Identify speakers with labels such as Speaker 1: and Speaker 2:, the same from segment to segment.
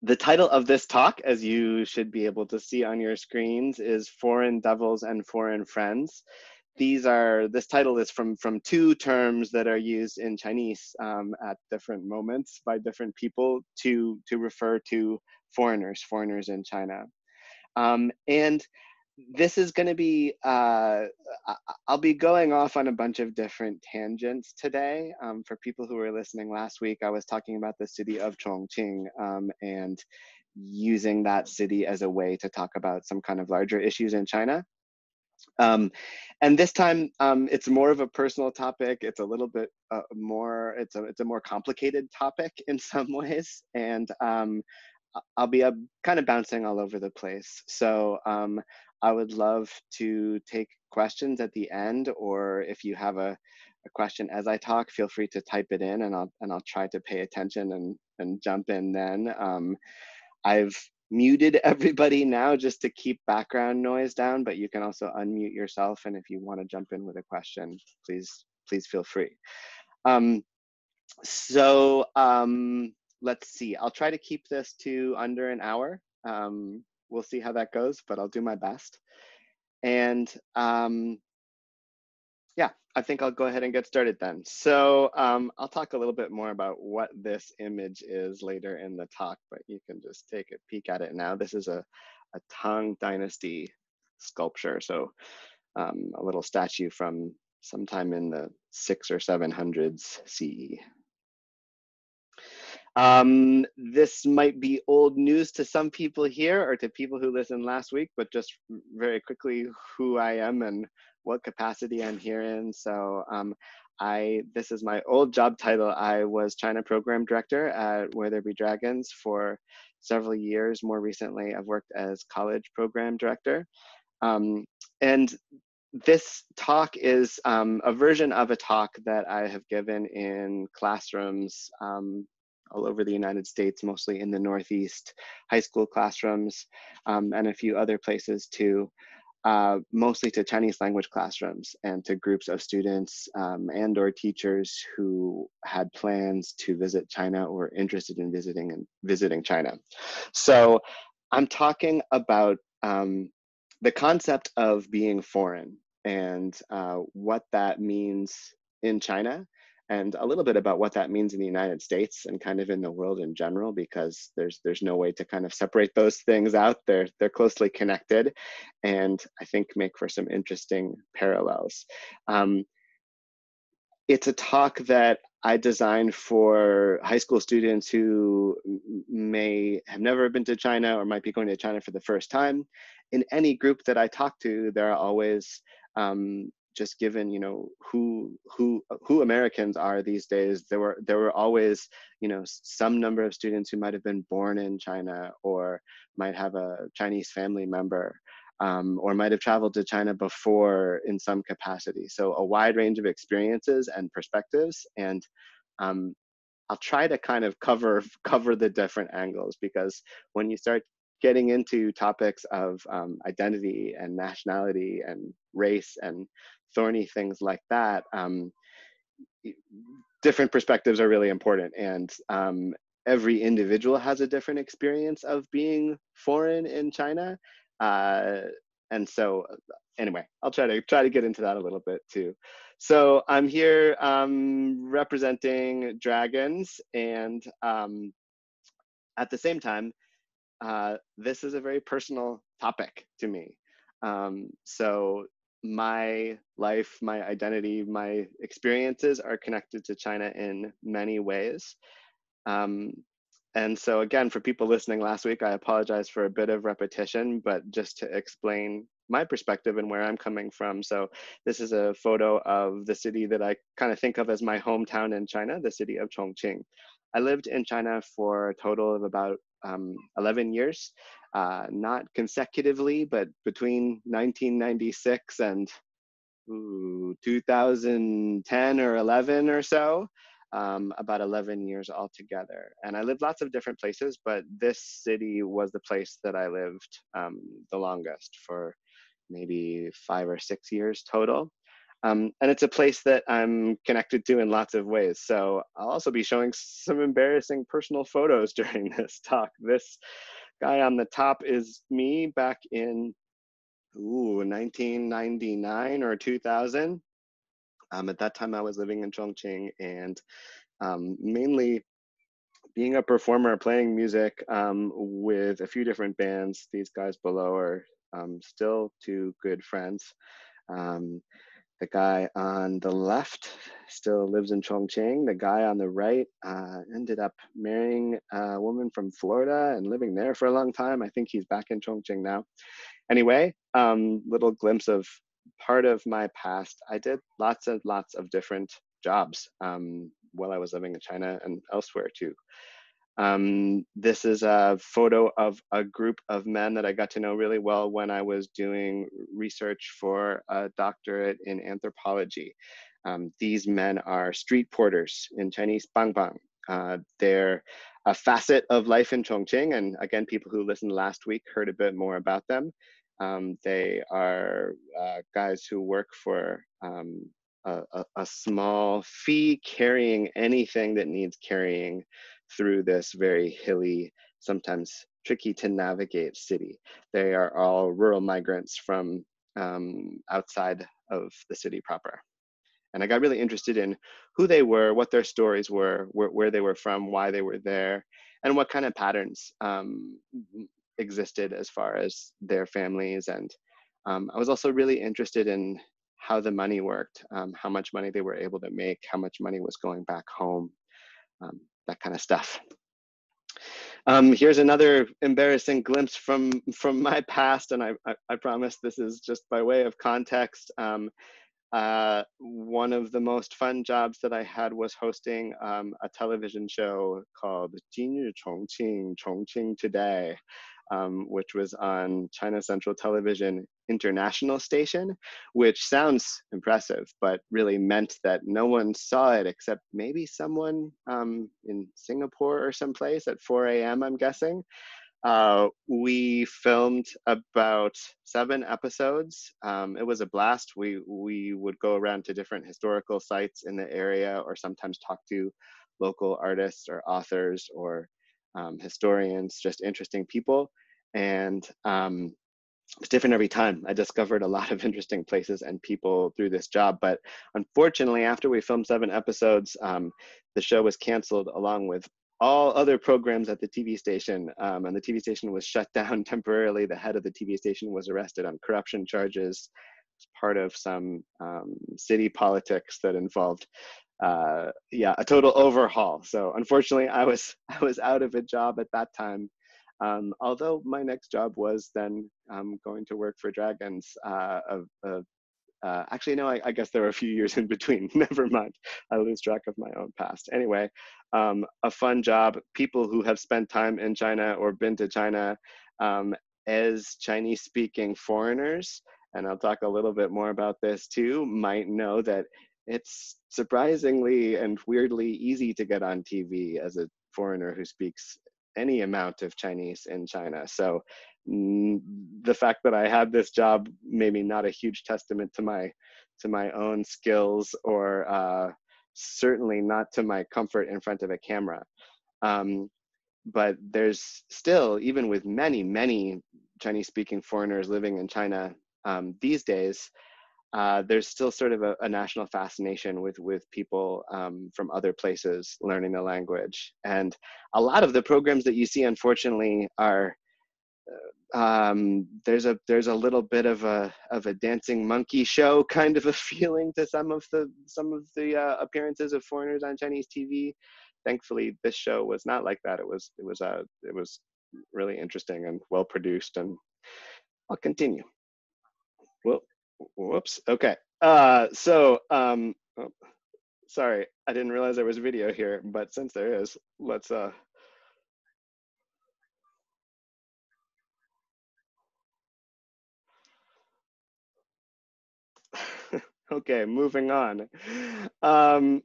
Speaker 1: The title of this talk, as you should be able to see on your screens, is Foreign Devils and Foreign Friends. This title is from two terms that are used in Chinese at different moments by different people to refer to foreigners in China. And this is going to be, I'll be going off on a bunch of different tangents today. For people who were listening last week, I was talking about the city of Chongqing and using that city as a way to talk about some kind of larger issues in China. And this time, it's more of a personal topic. It's a little bit more, it's a more complicated topic in some ways. And I'll be kind of bouncing all over the place. So I would love to take questions at the end, or if you have a question as I talk, feel free to type it in, and I'll try to pay attention and jump in then. I've muted everybody now just to keep background noise down, but you can also unmute yourself, and if you want to jump in with a question, please feel free. Let's see, I'll try to keep this to under an hour. We'll see how that goes, but I'll do my best. And yeah, I think I'll go ahead and get started then. So I'll talk a little bit more about what this image is later in the talk, but you can just take a peek at it now. This is a Tang Dynasty sculpture, so a little statue from sometime in the 600s or 700s CE. This might be old news to some people here or to people who listened last week, but just very quickly who I am and what capacity I'm here in. So this is my old job title. I was China Program Director at Where There Be Dragons for several years. More recently, I've worked as College Program Director. And this talk is a version of a talk that I have given in classrooms all over the United States, mostly in the Northeast, high school classrooms, and a few other places too, mostly to Chinese language classrooms and to groups of students and or teachers who had plans to visit China or interested in visiting China. So I'm talking about the concept of being foreign and what that means in China, and a little bit about what that means in the United States and kind of in the world in general, because there's no way to kind of separate those things out. They're closely connected, and I think make for some interesting parallels. It's a talk that I designed for high school students who may have never been to China or might be going to China for the first time. In any group that I talk to, there are always just given, you know, who Americans are these days, there were always, you know, some number of students who might have been born in China or might have a Chinese family member, or might have traveled to China before in some capacity. So a wide range of experiences and perspectives, and I'll try to kind of cover the different angles, because when you start getting into topics of identity and nationality and race and thorny things like that, different perspectives are really important. And every individual has a different experience of being foreign in China. And so anyway, I'll try to get into that a little bit too. So I'm here representing dragons, and at the same time, this is a very personal topic to me. So my life, my identity, my experiences are connected to China in many ways. And so again, for people listening last week, I apologize for a bit of repetition, but just to explain my perspective and where I'm coming from. So this is a photo of the city that I kind of think of as my hometown in China, the city of Chongqing. I lived in China for a total of about 11 years, not consecutively, but between 1996 and 2010 or 11 or so, about 11 years altogether. And I lived lots of different places, but this city was the place that I lived the longest, for maybe 5 or 6 years total. And it's a place that I'm connected to in lots of ways. So I'll also be showing some embarrassing personal photos during this talk. This guy on the top is me back in 1999 or 2000. At that time, I was living in Chongqing and mainly being a performer, playing music with a few different bands. These guys below are still two good friends. Um, the guy on the left still lives in Chongqing. The guy on the right ended up marrying a woman from Florida and living there for a long time. I think he's back in Chongqing now. Anyway, little glimpse of part of my past. I did lots and lots of different jobs while I was living in China and elsewhere too. This is a photo of a group of men that I got to know really well when I was doing research for a doctorate in anthropology. These men are street porters, in Chinese, bangbang. They're a facet of life in Chongqing, and again, people who listened last week heard a bit more about them. They are guys who work for a small fee carrying anything that needs carrying through this very hilly, sometimes tricky to navigate city. They are all rural migrants from outside of the city proper. And I got really interested in who they were, what their stories were, where they were from, why they were there, and what kind of patterns existed as far as their families. And I was also really interested in how the money worked, how much money they were able to make, how much money was going back home, that kind of stuff. Here's another embarrassing glimpse from my past, and I promise this is just by way of context. One of the most fun jobs that I had was hosting a television show called 今日重庆, Chongqing Today, which was on China Central Television International Station, which sounds impressive, but really meant that no one saw it except maybe someone in Singapore or someplace at 4 a.m., I'm guessing. We filmed about 7 episodes. It was a blast. We would go around to different historical sites in the area, or sometimes talk to local artists or authors or historians, just interesting people. And it's different every time. I discovered a lot of interesting places and people through this job. But unfortunately, after we filmed 7 episodes, the show was canceled along with all other programs at the TV station, and the TV station was shut down temporarily. The head of the TV station was arrested on corruption charges as part of some city politics that involved, a total overhaul. So unfortunately, I was out of a job at that time. Although my next job was then going to work for Dragons. Actually, no, I guess there were a few years in between. Never mind. I lose track of my own past. Anyway, a fun job. People who have spent time in China or been to China as Chinese-speaking foreigners, and I'll talk a little bit more about this too, might know that it's surprisingly and weirdly easy to get on TV as a foreigner who speaks any amount of Chinese in China. So the fact that I had this job, maybe not a huge testament to my own skills, or certainly not to my comfort in front of a camera. But there's still, even with many Chinese speaking foreigners living in China these days, there's still sort of a national fascination with people from other places learning the language. And a lot of the programs that you see, unfortunately, are there's a little bit of a dancing monkey show kind of a feeling to some of the appearances of foreigners on Chinese TV. Thankfully, this show was not like that. It was really interesting and well produced. And I'll continue. Well, whoops. Okay. Oh, sorry, I didn't realize there was video here, but since there is, let's Okay, moving on.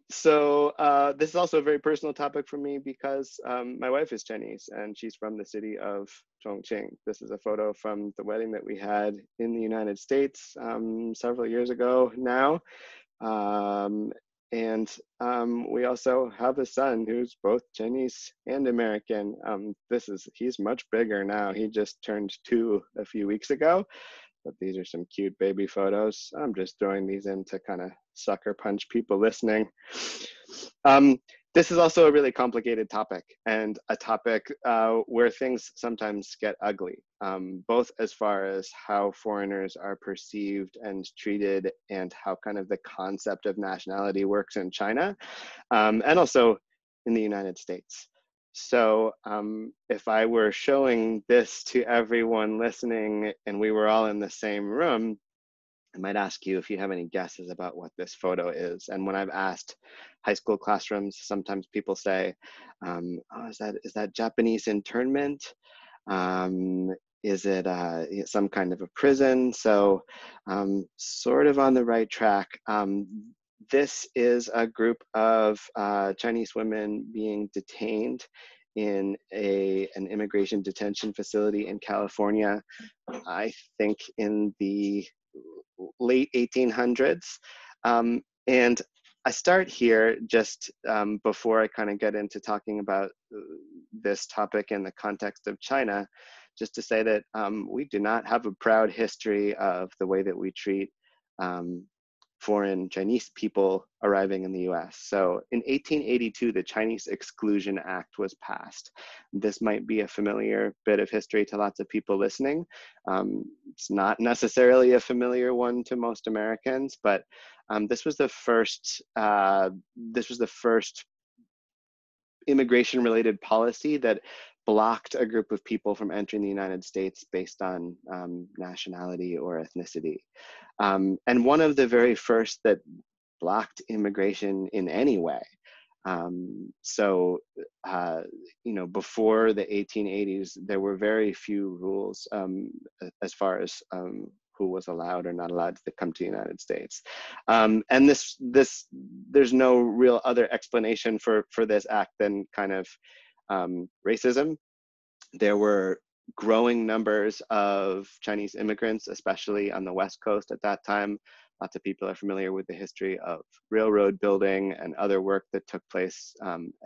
Speaker 1: This is also a very personal topic for me because my wife is Chinese and she's from the city of Chongqing. This is a photo from the wedding that we had in the United States several years ago now. Um, we also have a son who's both Chinese and American. He's much bigger now. He just turned 2 a few weeks ago. But these are some cute baby photos. I'm just throwing these in to kind of sucker punch people listening. Um, this is also a really complicated topic and a topic where things sometimes get ugly, both as far as how foreigners are perceived and treated and how kind of the concept of nationality works in China, and also in the United States. So if I were showing this to everyone listening and we were all in the same room, I might ask you if you have any guesses about what this photo is. And when I've asked high school classrooms, sometimes people say, oh, is that Japanese internment? Is it some kind of a prison? So sort of on the right track. This is a group of Chinese women being detained in an immigration detention facility in California, I think in the late 1800s. And I start here just before I kind of get into talking about this topic in the context of China, just to say that we do not have a proud history of the way that we treat foreign Chinese people arriving in the US. So in 1882, the Chinese Exclusion Act was passed. This might be a familiar bit of history to lots of people listening. It's not necessarily a familiar one to most Americans, but this was the first immigration-related policy that blocked a group of people from entering the United States based on nationality or ethnicity. And one of the very first that blocked immigration in any way. Before the 1880s, there were very few rules as far as who was allowed or not allowed to come to the United States. And there's no real other explanation for this act than kind of racism. There were growing numbers of Chinese immigrants, especially on the West Coast at that time. Lots of people are familiar with the history of railroad building and other work that took place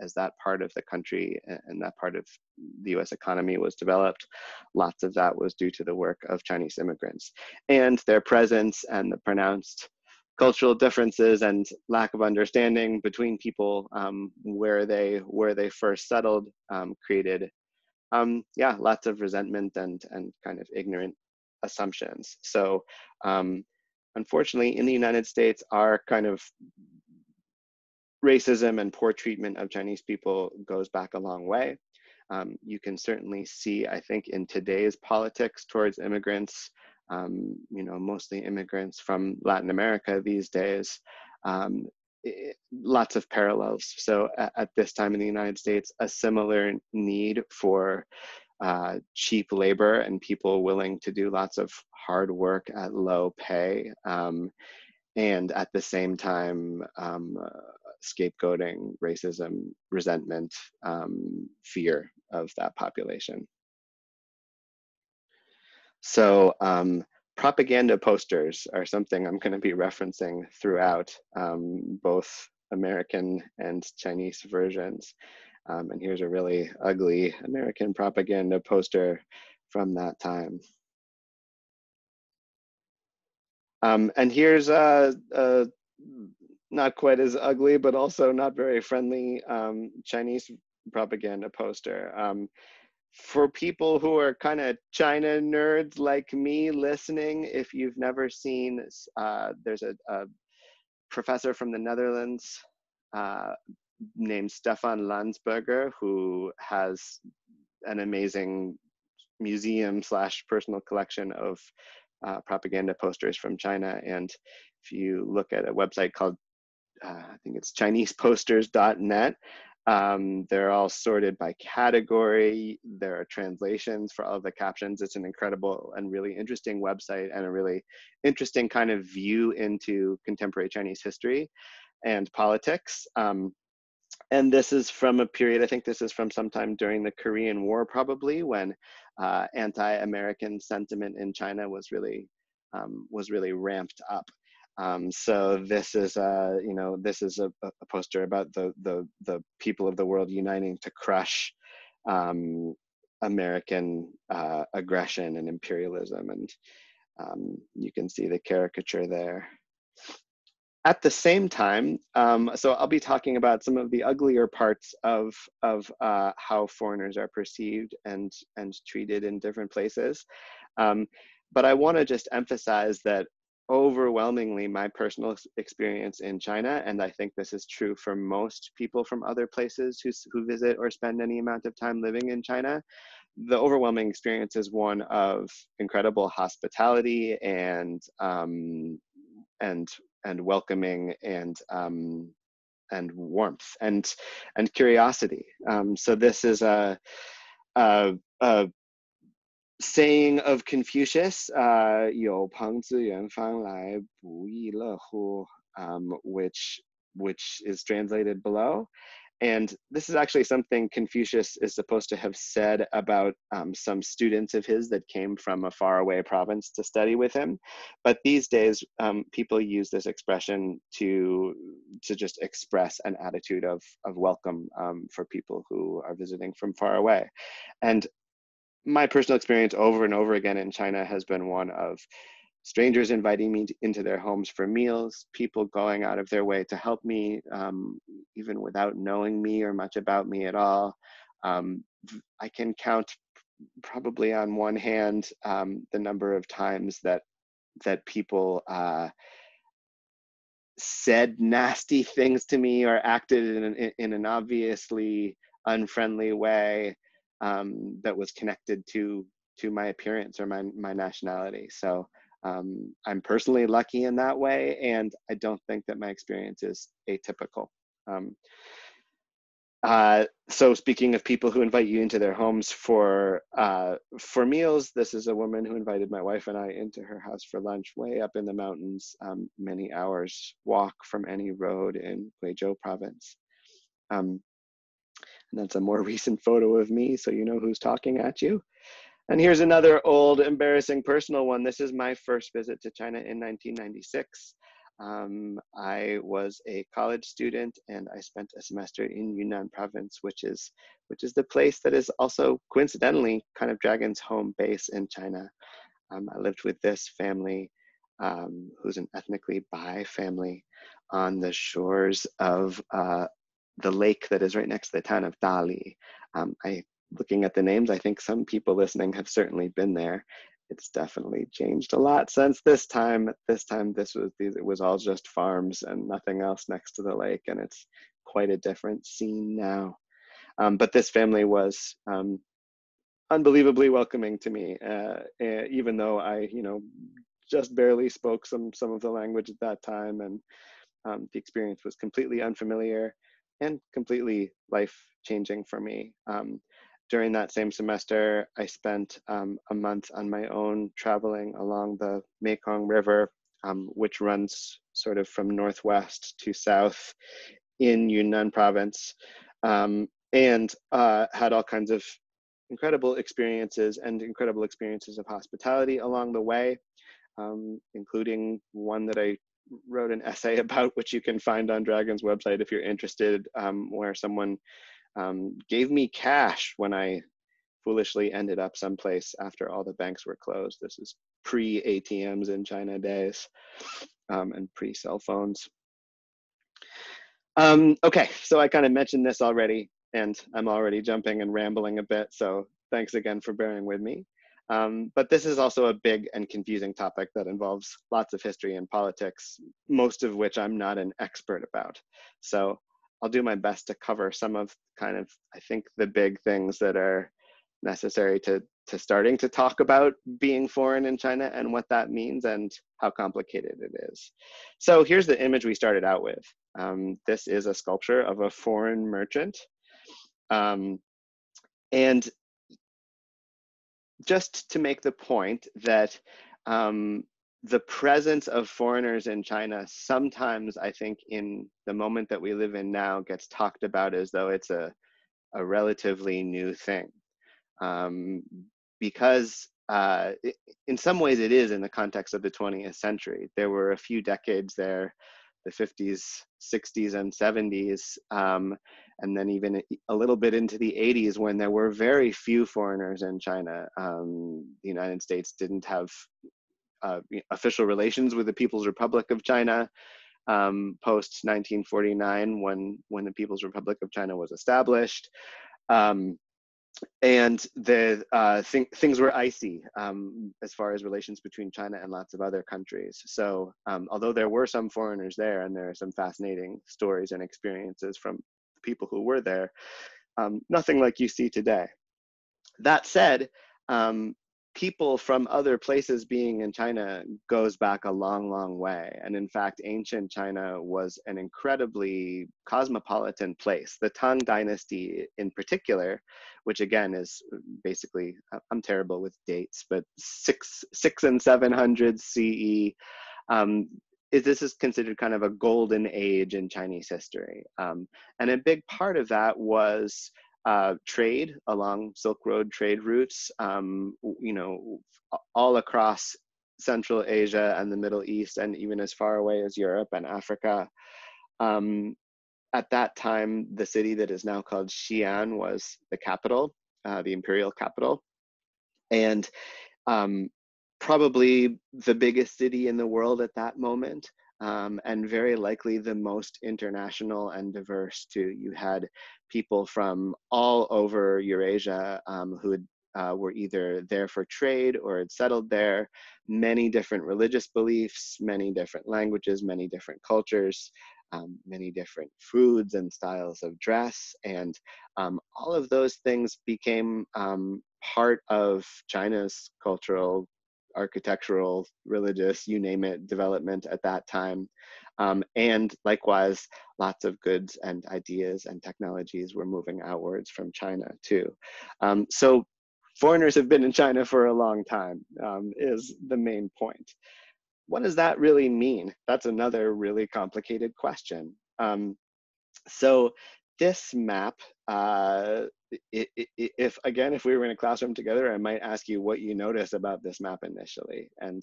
Speaker 1: as that part of the country and that part of the US economy was developed. Lots of that was due to the work of Chinese immigrants. And their presence and the pronounced cultural differences and lack of understanding between people where they first settled created lots of resentment and kind of ignorant assumptions. So unfortunately, in the United States, our kind of racism and poor treatment of Chinese people goes back a long way. You can certainly see, I think, in today's politics towards immigrants, mostly immigrants from Latin America these days, lots of parallels. So at this time in the United States, a similar need for cheap labor and people willing to do lots of hard work at low pay, and at the same time scapegoating racism, resentment, fear of that population. So propaganda posters are something I'm going to be referencing throughout, both American and Chinese versions. And here's a really ugly American propaganda poster from that time. And here's not quite as ugly, but also not very friendly Chinese propaganda poster. For people who are kind of China nerds like me listening, if you've never seen, there's a professor from the Netherlands named Stefan Landsberger, who has an amazing museum / personal collection of propaganda posters from China. And if you look at a website called, I think it's ChinesePosters.net, They're all sorted by category. There are translations for all of the captions. It's an incredible and really interesting website and a really interesting kind of view into contemporary Chinese history and politics. And this is from a period, I think this is from sometime during the Korean War, probably, when anti-American sentiment in China was really ramped up. So this is a poster about the people of the world uniting to crush American aggression and imperialism, and you can see the caricature there. At the same time, so I'll be talking about some of the uglier parts of how foreigners are perceived and treated in different places. But I want to just emphasize that overwhelmingly my personal experience in China, and I think this is true for most people from other places who visit or spend any amount of time living in China, the overwhelming experience is one of incredible hospitality and welcoming and warmth and curiosity. So this is a saying of Confucius, 有朋自远方来，不亦乐乎, which is translated below. And this is actually something Confucius is supposed to have said about some students of his that came from a faraway province to study with him. But these days, people use this expression to just express an attitude of welcome for people who are visiting from far away. And my personal experience over and over again in China has been one of strangers inviting me into their homes for meals, people going out of their way to help me, even without knowing me or much about me at all. I can count probably on one hand the number of times that people said nasty things to me or acted in an obviously unfriendly way that was connected to my appearance or my nationality. So I'm personally lucky in that way, and I don't think that my experience is atypical. So speaking of people who invite you into their homes for meals, this is a woman who invited my wife and I into her house for lunch way up in the mountains, many hours walk from any road in Guizhou province. And that's a more recent photo of me, so you know who's talking at you. And here's another old, embarrassing personal one. This is my first visit to China in 1996. I was a college student and I spent a semester in Yunnan province, which is the place that is also coincidentally kind of Dragon's home base in China. I lived with this family, who's an ethnically Bai family, on the shores of the lake that is right next to the town of Dali. Looking at the names, I think some people listening have certainly been there. It's definitely changed a lot since this time. It was all just farms and nothing else next to the lake, and it's quite a different scene now. But this family was unbelievably welcoming to me, even though I, just barely spoke some of the language at that time, and the experience was completely unfamiliar and completely life-changing for me. During that same semester, I spent a month on my own traveling along the Mekong River, which runs sort of from northwest to south in Yunnan province, and had all kinds of incredible experiences of hospitality along the way, including one that I wrote an essay about, which you can find on Dragon's website if you're interested, where someone gave me cash when I foolishly ended up someplace after all the banks were closed. This is pre-ATMs in China days, and pre-cell phones. Okay, so I kind of mentioned this already, and I'm already jumping and rambling a bit, so thanks again for bearing with me. But this is also a big and confusing topic that involves lots of history and politics, most of which I'm not an expert about. So I'll do my best to cover some of kind of, I think, the big things that are necessary to starting to talk about being foreign in China and what that means and how complicated it is. So here's the image we started out with. This is a sculpture of a foreign merchant And just to make the point that the presence of foreigners in China sometimes, I think, in the moment that we live in now, gets talked about as though it's a relatively new thing. Because in some ways it is in the context of the 20th century. There were a few decades there, the 50s, 60s, and 70s, and then even a little bit into the 80s when there were very few foreigners in China. The United States didn't have official relations with the People's Republic of China post 1949 when the People's Republic of China was established. And things were icy as far as relations between China and lots of other countries. So although there were some foreigners there, and there are some fascinating stories and experiences from people who were there, nothing like you see today. That said, people from other places being in China goes back a long, long way. And in fact, ancient China was an incredibly cosmopolitan place. The Tang Dynasty in particular, which again is basically, I'm terrible with dates, but 600 and 700 CE, this is considered kind of a golden age in Chinese history. And a big part of that was trade along Silk Road trade routes, all across Central Asia and the Middle East, and even as far away as Europe and Africa. At that time, the city that is now called Xi'an was the capital, the imperial capital, and probably the biggest city in the world at that moment. And very likely the most international and diverse too. You had people from all over Eurasia who were either there for trade or had settled there, many different religious beliefs, many different languages, many different cultures, many different foods and styles of dress. And all of those things became part of China's cultural, architectural, religious, you name it, development at that time. And likewise, lots of goods and ideas and technologies were moving outwards from China too. So foreigners have been in China for a long time, is the main point. What does that really mean? That's another really complicated question. So this map, if we were in a classroom together, I might ask you what you notice about this map initially. And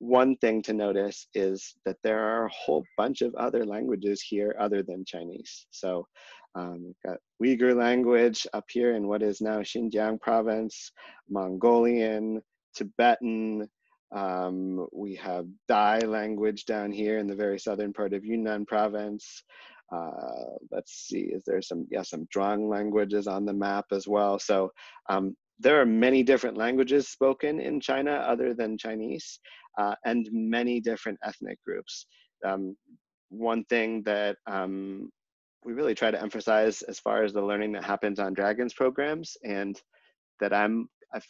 Speaker 1: one thing to notice is that there are a whole bunch of other languages here other than Chinese. So we've got Uyghur language up here in what is now Xinjiang province, Mongolian, Tibetan. We have Dai language down here in the very southern part of Yunnan province. Let's see, is there some Zhuang languages on the map as well. So there are many different languages spoken in China other than Chinese, and many different ethnic groups. One thing that we really try to emphasize as far as the learning that happens on Dragons programs, and that I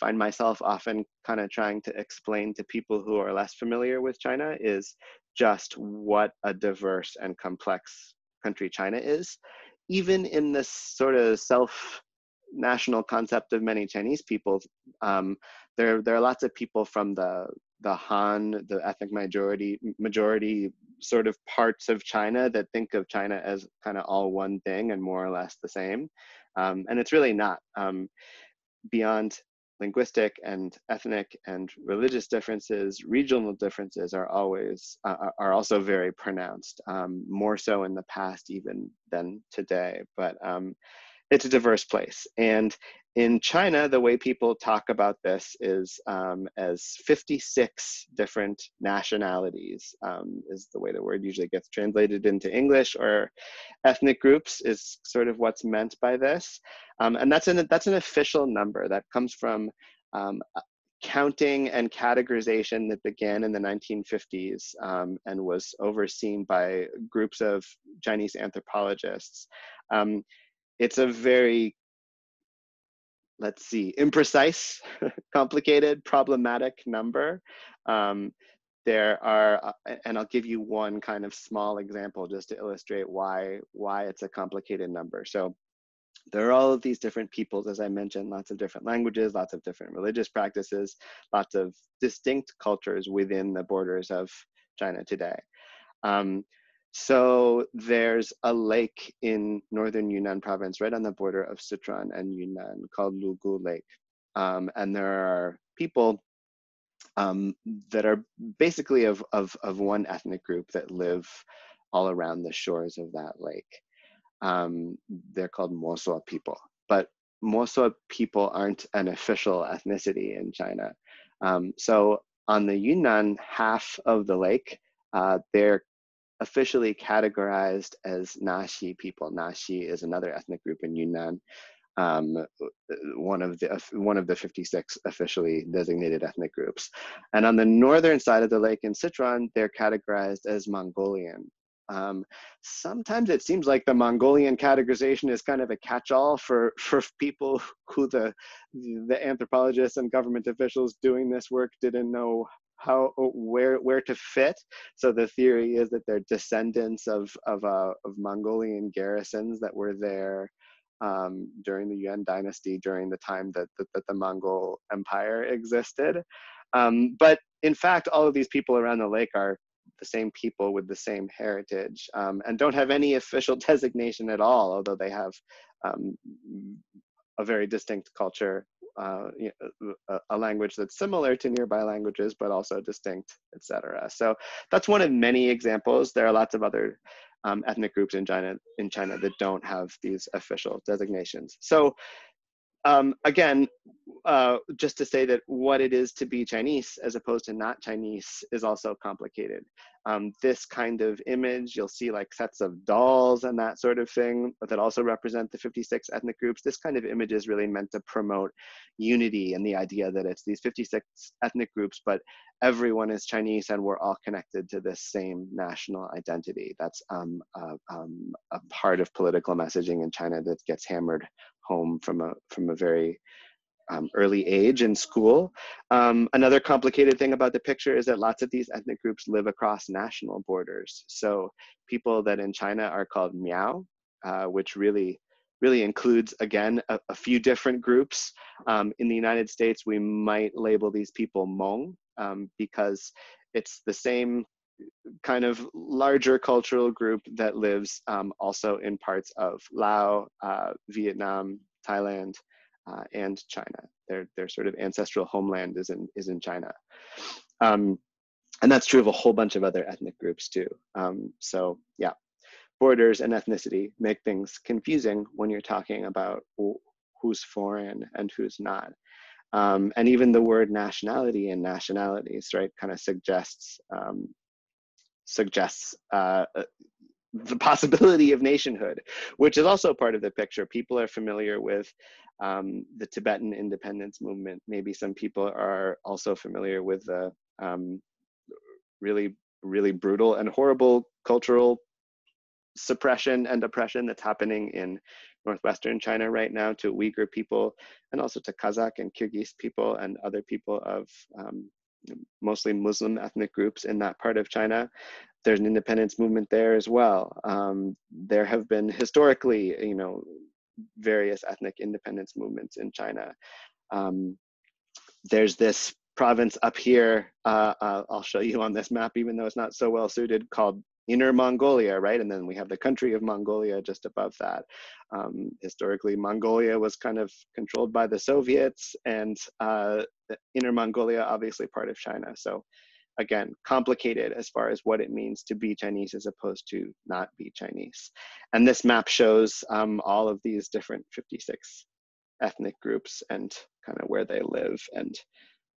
Speaker 1: find myself often kind of trying to explain to people who are less familiar with China, is just what a diverse and complex country China is. Even in this sort of self-national concept of many Chinese people, there are lots of people from the Han, the ethnic majority sort of parts of China that think of China as kind of all one thing and more or less the same. And it's really not. Beyond linguistic and ethnic and religious differences, regional differences are also very pronounced, more so in the past even than today. But it's a diverse place. And in China, the way people talk about this is as 56 different nationalities, is the way the word usually gets translated into English, or ethnic groups is sort of what's meant by this. And that's an official number that comes from counting and categorization that began in the 1950s and was overseen by groups of Chinese anthropologists. It's a very, let's see, imprecise, complicated, problematic number. There are, and I'll give you one kind of small example just to illustrate why it's a complicated number. So There are all of these different peoples, as I mentioned, lots of different languages, lots of different religious practices, lots of distinct cultures within the borders of China today. Um, so there's a lake in northern Yunnan province, right on the border of Sichuan and Yunnan, called Lugu Lake. And there are people that are basically of one ethnic group that live all around the shores of that lake. They're called Mosuo people, but Mosuo people aren't an official ethnicity in China. So on the Yunnan half of the lake, they're officially categorized as Naxi people. Naxi is another ethnic group in Yunnan, um, one of the 56 officially designated ethnic groups. And on the northern side of the lake in Sichuan, they're categorized as Mongolian. Sometimes it seems like the Mongolian categorization is kind of a catch-all for people who the anthropologists and government officials doing this work didn't know where to fit. So the theory is that they're descendants of Mongolian garrisons that were there during the Yuan dynasty, during the time that the Mongol Empire existed. But in fact, all of these people around the lake are the same people with the same heritage, and don't have any official designation at all, although they have a very distinct culture, a language that's similar to nearby languages, but also distinct, etc. So that's one of many examples. There are lots of other ethnic groups in China that don't have these official designations. So again, just to say that what it is to be Chinese as opposed to not Chinese is also complicated. This kind of image, you'll see like sets of dolls and that sort of thing that also represent the 56 ethnic groups. This kind of image is really meant to promote unity and the idea that it's these 56 ethnic groups, but everyone is Chinese and we're all connected to this same national identity. That's a part of political messaging in China that gets hammered home from a very early age in school. Another complicated thing about the picture is that lots of these ethnic groups live across national borders. So people that in China are called Miao, which really includes, again, a few different groups. In the United States, we might label these people Hmong because it's the same kind of larger cultural group that lives also in parts of Laos, Vietnam, Thailand, and China. Their sort of ancestral homeland is in China. And that's true of a whole bunch of other ethnic groups too. So yeah, borders and ethnicity make things confusing when you're talking about who's foreign and who's not. And even the word nationality and nationalities, right, kind of suggests the possibility of nationhood, which is also part of the picture. People are familiar with the Tibetan independence movement. Maybe some people are also familiar with the really brutal and horrible cultural suppression and oppression that's happening in northwestern China right now to Uyghur people, and also to Kazakh and Kyrgyz people and other people of mostly Muslim ethnic groups in that part of China. There's an independence movement there as well. There have been historically, various ethnic independence movements in China. There's this province up here, I'll show you on this map, even though it's not so well suited, called Inner Mongolia, right? And then we have the country of Mongolia just above that. Historically, Mongolia was kind of controlled by the Soviets, and Inner Mongolia, obviously part of China. So again, complicated as far as what it means to be Chinese as opposed to not be Chinese. And this map shows all of these different 56 ethnic groups and kind of where they live and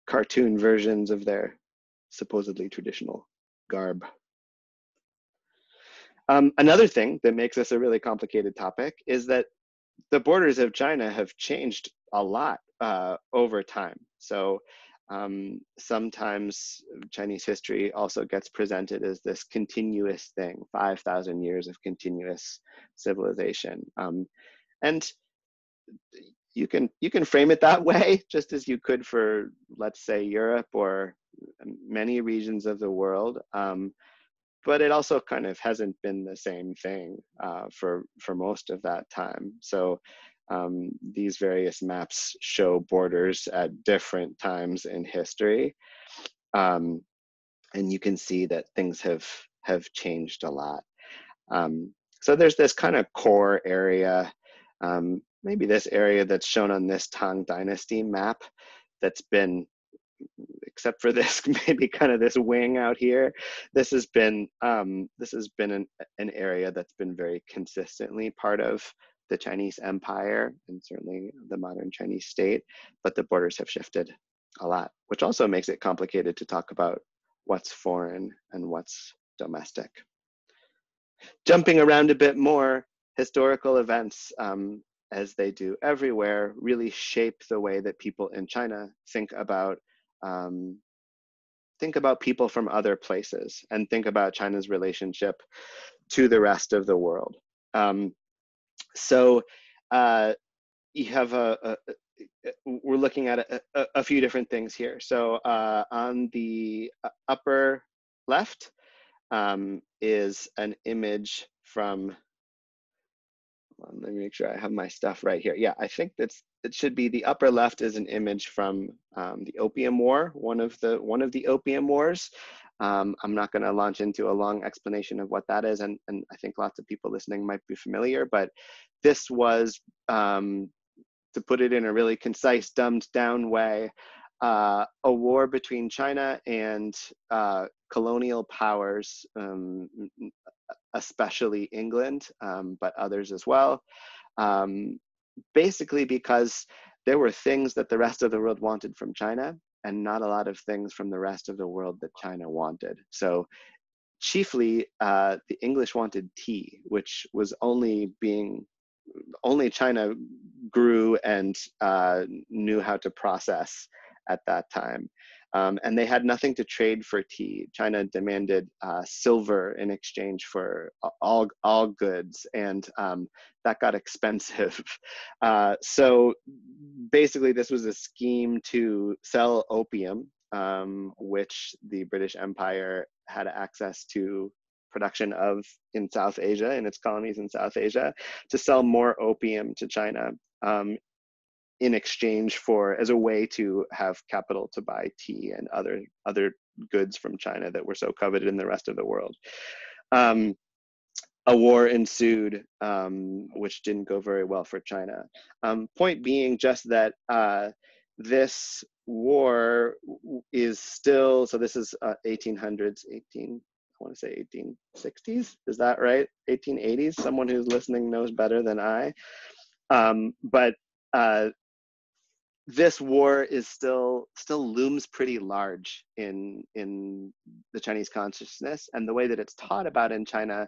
Speaker 1: cartoon versions of their supposedly traditional garb. Another thing that makes this a really complicated topic is that the borders of China have changed a lot over time. So sometimes Chinese history also gets presented as this continuous thing, 5,000 years of continuous civilization. And you can frame it that way, just as you could for, let's say, Europe or many regions of the world. But it also kind of hasn't been the same thing for most of that time. So These various maps show borders at different times in history. And you can see that things have changed a lot. So there's this kind of core area, maybe this area that's shown on this Tang Dynasty map that's been, except for this, maybe kind of this wing out here, this has been an area that's been very consistently part of the Chinese Empire and certainly the modern Chinese state, but the borders have shifted a lot, which also makes it complicated to talk about what's foreign and what's domestic. Jumping around a bit more, historical events, as they do everywhere, really shape the way that people in China think about people from other places and think about China's relationship to the rest of the world. So you have we're looking at a few different things here. So on the upper left is an image from, let me make sure I have my stuff right here. Yeah, I think it should be the upper left is an image from the Opium War, one of the Opium Wars. I'm not going to launch into a long explanation of what that is, and I think lots of people listening might be familiar, but this was, to put it in a really concise, dumbed down way, a war between China and colonial powers, especially England, but others as well, basically because there were things that the rest of the world wanted from China and not a lot of things from the rest of the world that China wanted. So chiefly, the English wanted tea, which was only China grew and knew how to process at that time. And they had nothing to trade for tea. China demanded silver in exchange for all goods, and that got expensive. So basically, this was a scheme to sell opium, which the British Empire had access to production of in South Asia, in its colonies in South Asia, to sell more opium to China in exchange for, as a way to have capital to buy tea and other goods from China that were so coveted in the rest of the world. A war ensued, which didn't go very well for China. Point being just that this war is still, so this is 1800s, I want to say 1860s, is that right? 1880s, someone who's listening knows better than I. But this war is still looms pretty large in the Chinese consciousness, and the way that it's taught about in China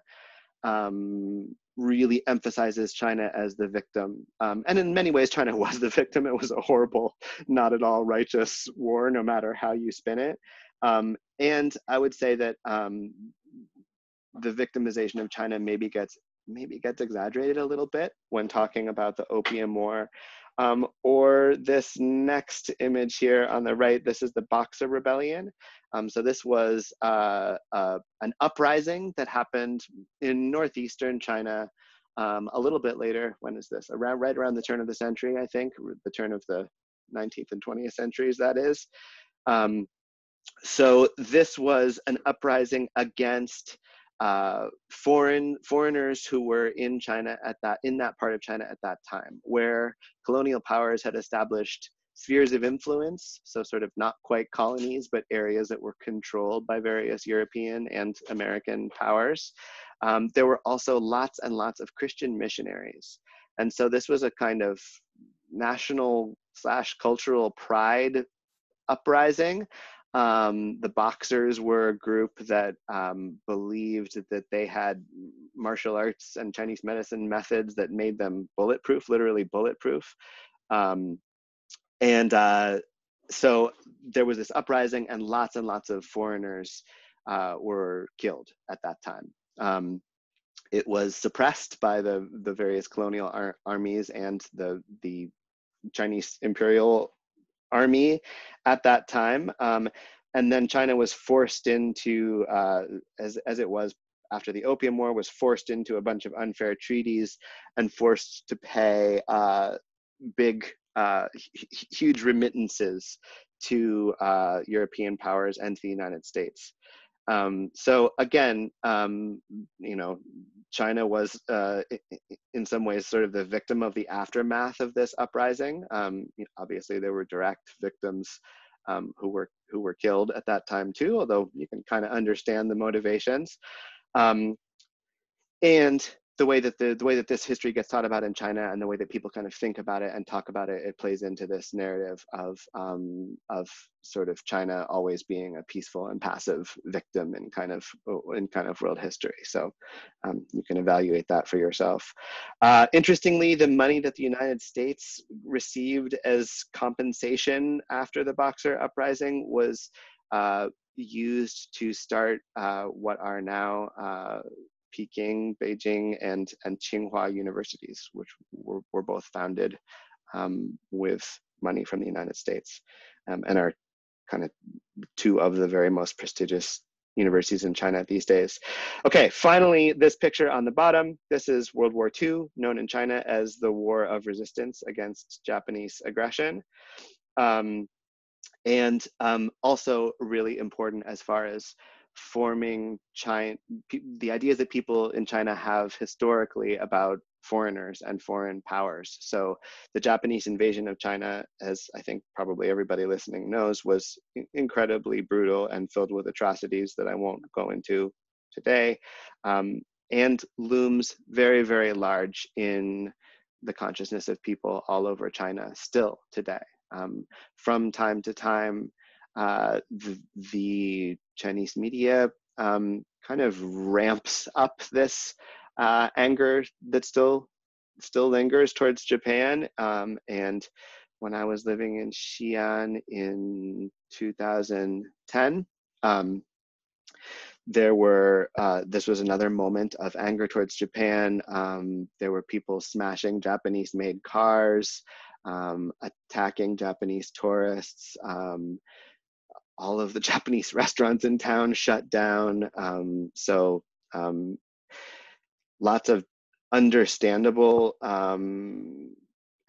Speaker 1: really emphasizes China as the victim. And in many ways, China was the victim. It was a horrible, not at all righteous war, no matter how you spin it. And I would say that the victimization of China maybe gets exaggerated a little bit when talking about the Opium War. Or this next image here on the right, this is the Boxer Rebellion. So this was an uprising that happened in northeastern China a little bit later. When is this? Right around the turn of the century, I think, the turn of the 19th and 20th centuries, that is. So this was an uprising against foreigners who were in China in that part of China at that time, where colonial powers had established spheres of influence, so sort of not quite colonies, but areas that were controlled by various European and American powers. There were also lots and lots of Christian missionaries. And so this was a kind of national/cultural pride uprising. The Boxers were a group that believed that they had martial arts and Chinese medicine methods that made them bulletproof, literally bulletproof. So there was this uprising, and lots of foreigners were killed at that time. It was suppressed by the various colonial armies and the Chinese imperial army at that time. And then China was forced into, as it was after the Opium War, was forced into a bunch of unfair treaties and forced to pay big, huge remittances to European powers and to the United States. So again, you know, China was in some ways sort of the victim of the aftermath of this uprising. Obviously, there were direct victims who were killed at that time too, although you can kind of understand the motivations. And the way that this history gets taught about in China, and the way that people kind of think about it and talk about it, it plays into this narrative of sort of China always being a peaceful and passive victim in kind of world history. So you can evaluate that for yourself. Interestingly, the money that the United States received as compensation after the Boxer Uprising was used to start what are now Peking, Beijing, and Tsinghua universities, which were both founded with money from the United States, and are kind of two of the very most prestigious universities in China these days. Okay, finally, this picture on the bottom, this is World War II, known in China as the War of Resistance against Japanese aggression. And also really important as far as forming China, the ideas that people in China have historically about foreigners and foreign powers. So the Japanese invasion of China, as I think probably everybody listening knows, was incredibly brutal and filled with atrocities that I won't go into today, and looms very, very large in the consciousness of people all over China still today. From time to time, the Chinese media kind of ramps up this anger that still lingers towards Japan. And when I was living in Xi'an in 2010, there were, this was another moment of anger towards Japan. There were people smashing Japanese-made cars, attacking Japanese tourists. All of the Japanese restaurants in town shut down. So lots of understandable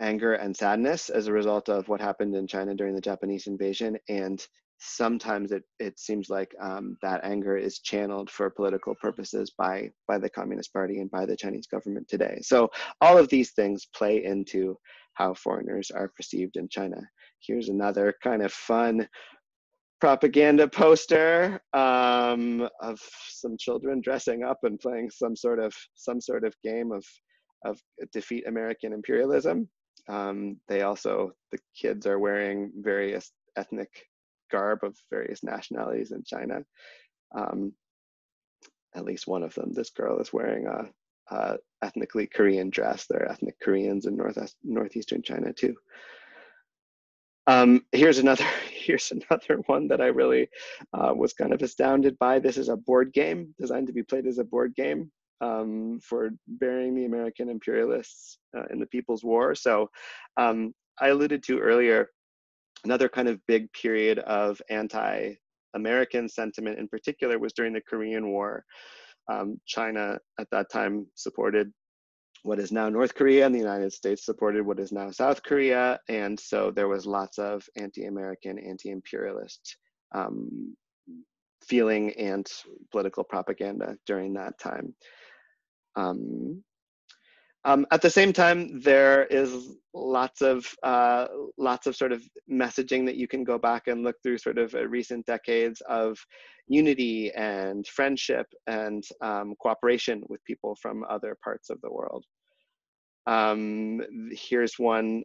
Speaker 1: anger and sadness as a result of what happened in China during the Japanese invasion. And sometimes it seems like that anger is channeled for political purposes by the Communist Party and by the Chinese government today. So all of these things play into how foreigners are perceived in China. Here's another kind of fun propaganda poster of some children dressing up and playing some sort of game of defeat American imperialism. The kids are wearing various ethnic garb of various nationalities in China. At least one of them, this girl, is wearing a ethnically Korean dress. There are ethnic Koreans in northeastern China too. Here's another one that I really was kind of astounded by. This is a board game designed to be played as a board game for burying the American imperialists in the People's War. So I alluded to earlier, another kind of big period of anti-American sentiment in particular was during the Korean War. China at that time supported what is now North Korea, and the United States supported what is now South Korea. And so there was lots of anti-American, anti-imperialist feeling and political propaganda during that time. At the same time, there is lots of sort of messaging that you can go back and look through sort of recent decades of unity and friendship and cooperation with people from other parts of the world. Here's one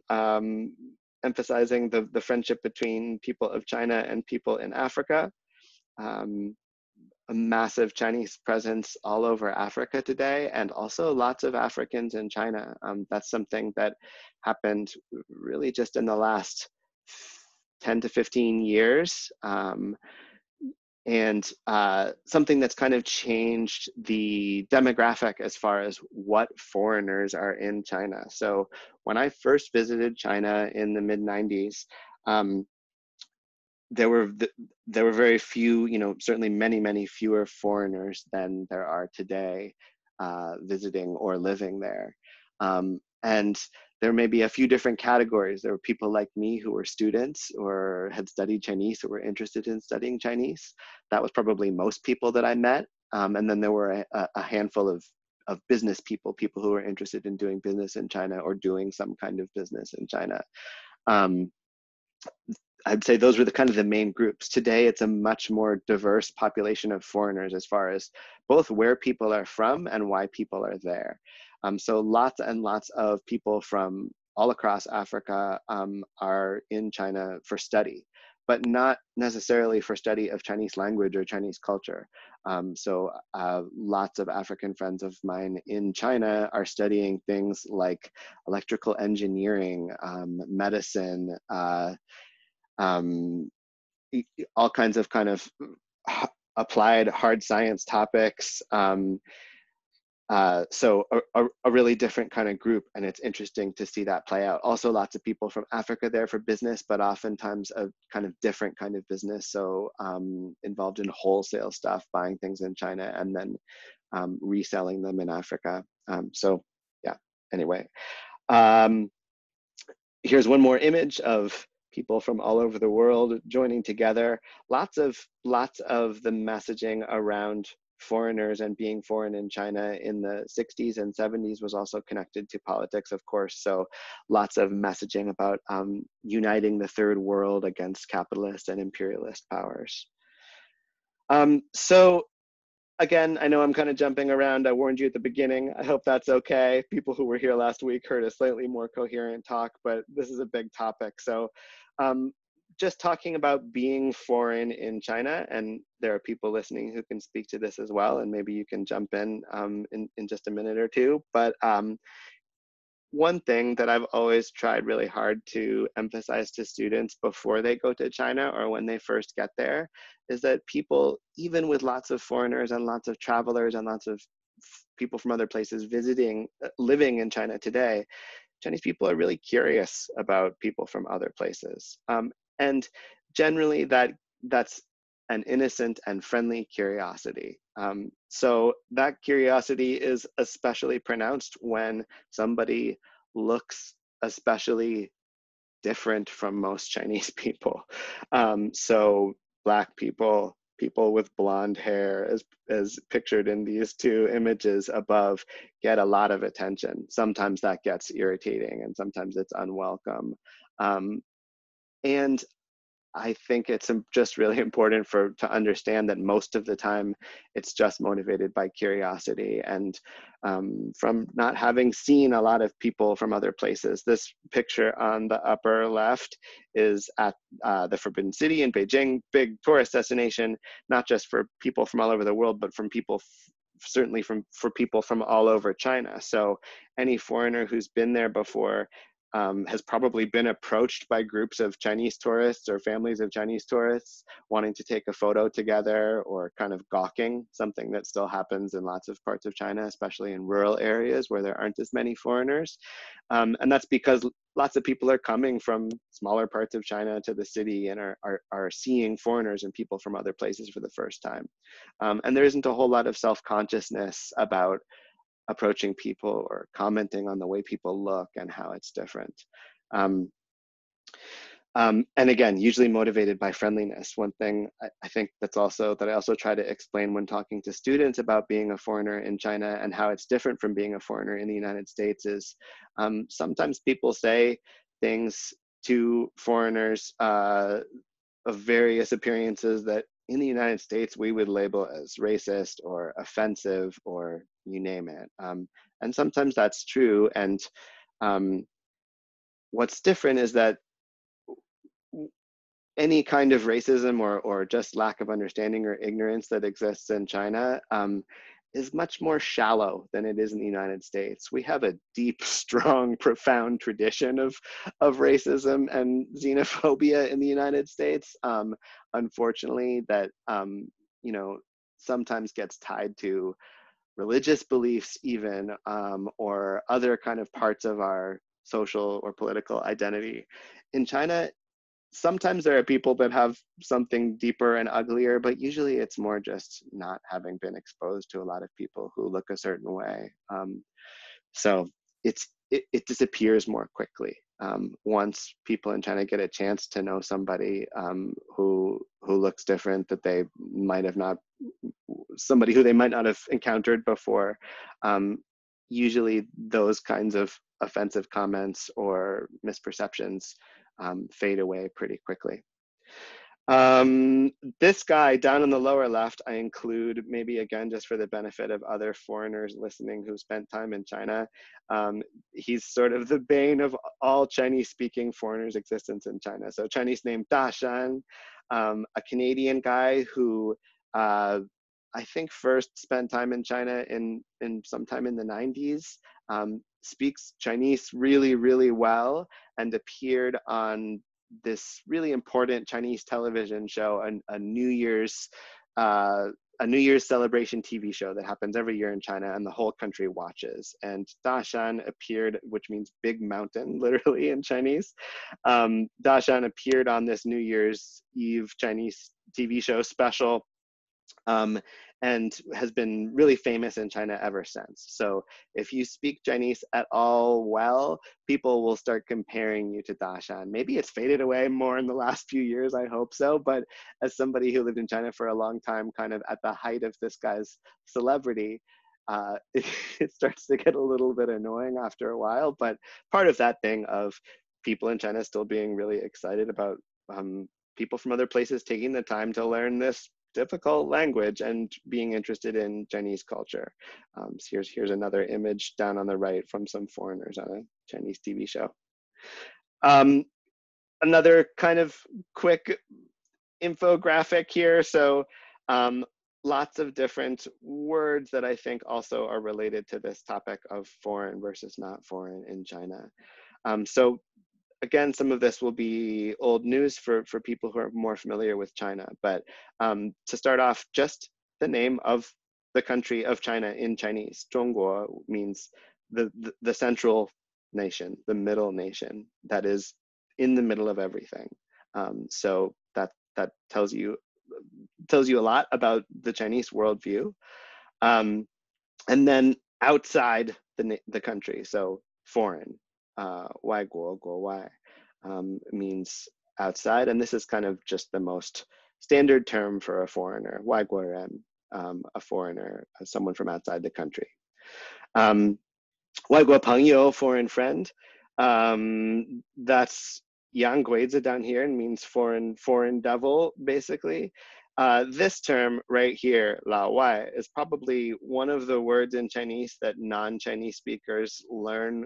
Speaker 1: emphasizing the friendship between people of China and people in Africa. A massive Chinese presence all over Africa today, and also lots of Africans in China. That's something that happened really just in the last 10 to 15 years. And something that's kind of changed the demographic as far as what foreigners are in China. So when I first visited China in the mid-90s, there were very few, certainly many fewer foreigners than there are today visiting or living there. And there may be a few different categories. There were people like me who were students or had studied Chinese or were interested in studying Chinese. That was probably most people that I met. And then there were a handful of business people, people who were interested in doing business in China or doing some kind of business in China. Um, I'd say those were the kind of the main groups. Today, it's a much more diverse population of foreigners as far as both where people are from and why people are there. So lots and lots of people from all across Africa are in China for study, but not necessarily for study of Chinese language or Chinese culture. Lots of African friends of mine in China are studying things like electrical engineering, medicine, um, all kinds of applied hard science topics. So a really different kind of group, and it's interesting to see that play out. Also, lots of people from Africa there for business, but oftentimes a kind of different kind of business. So involved in wholesale stuff, buying things in China and then reselling them in Africa. So yeah, anyway. Here's one more image of people from all over the world joining together. Lots of the messaging around foreigners and being foreign in China in the 60s and 70s was also connected to politics, of course. So lots of messaging about uniting the third world against capitalist and imperialist powers. So again, I know I'm kind of jumping around. I warned you at the beginning. I hope that's okay. People who were here last week heard a slightly more coherent talk, but this is a big topic. So just talking about being foreign in China, and there are people listening who can speak to this as well, and maybe you can jump in just a minute or two. But one thing that I've always tried really hard to emphasize to students before they go to China or when they first get there is that people, even with lots of foreigners and lots of travelers and lots of people from other places visiting, living in China today, Chinese people are really curious about people from other places. And generally that's an innocent and friendly curiosity. So that curiosity is especially pronounced when somebody looks especially different from most Chinese people. So Black people, people with blonde hair, as pictured in these two images above, get a lot of attention. Sometimes that gets irritating and sometimes it's unwelcome. And I think it's just really important to understand that most of the time it's just motivated by curiosity and from not having seen a lot of people from other places. This picture on the upper left is at the Forbidden City in Beijing, big tourist destination, not just for people from all over the world, but from people certainly for people from all over China. So any foreigner who's been there before has probably been approached by groups of Chinese tourists or families of Chinese tourists wanting to take a photo together or kind of gawking, something that still happens in lots of parts of China, especially in rural areas where there aren't as many foreigners. And that's because lots of people are coming from smaller parts of China to the city and are seeing foreigners and people from other places for the first time. And there isn't a whole lot of self-consciousness about approaching people or commenting on the way people look and how it's different. And again, usually motivated by friendliness. One thing I think that I also try to explain when talking to students about being a foreigner in China and how it's different from being a foreigner in the United States is sometimes people say things to foreigners of various appearances that in the United States we would label as racist or offensive or you name it. And sometimes that's true. And what's different is that any kind of racism or just lack of understanding or ignorance that exists in China is much more shallow than it is in the United States. We have a deep, strong, profound tradition of racism and xenophobia in the United States. Unfortunately, that sometimes gets tied to religious beliefs even, or other kind of parts of our social or political identity. In China, sometimes there are people that have something deeper and uglier, but usually it's more just not having been exposed to a lot of people who look a certain way. So it disappears more quickly once people in China get a chance to know somebody who looks different, that they might have not, somebody who they might not have encountered before. Usually those kinds of offensive comments or misperceptions fade away pretty quickly. This guy down in the lower left, I include maybe again just for the benefit of other foreigners listening who spent time in China. He's sort of the bane of all Chinese-speaking foreigners' existence in China. So Chinese name Da Shan, a Canadian guy who I think first spent time in China in sometime in the 90s, speaks Chinese really, really well, and appeared on this really important Chinese television show, a New Year's celebration TV show that happens every year in China, and the whole country watches. And Dashan appeared, which means big mountain, literally in Chinese. Dashan appeared on this New Year's Eve Chinese TV show special, and has been really famous in China ever since. So if you speak Chinese at all well, people will start comparing you to Dashan. Maybe it's faded away more in the last few years, I hope so, but as somebody who lived in China for a long time, kind of at the height of this guy's celebrity, it starts to get a little bit annoying after a while, but part of that thing of people in China still being really excited about people from other places taking the time to learn this difficult language and being interested in Chinese culture. So here's another image down on the right from some foreigners on a Chinese TV show. Another kind of quick infographic here. So lots of different words that I think also are related to this topic of foreign versus not foreign in China. So again, some of this will be old news for people who are more familiar with China, but to start off, just the name of the country of China in Chinese. 中国 means the central nation, the middle nation, that is in the middle of everything. So that tells you a lot about the Chinese worldview. And then outside the country, so foreign. 外国国外 means outside, and this is kind of just the most standard term for a foreigner. 外国人, a foreigner, someone from outside the country. 外国朋友, foreign friend. That's 洋鬼子 down here, and means foreign devil, basically. This term right here, 老外, is probably one of the words in Chinese that non-Chinese speakers learn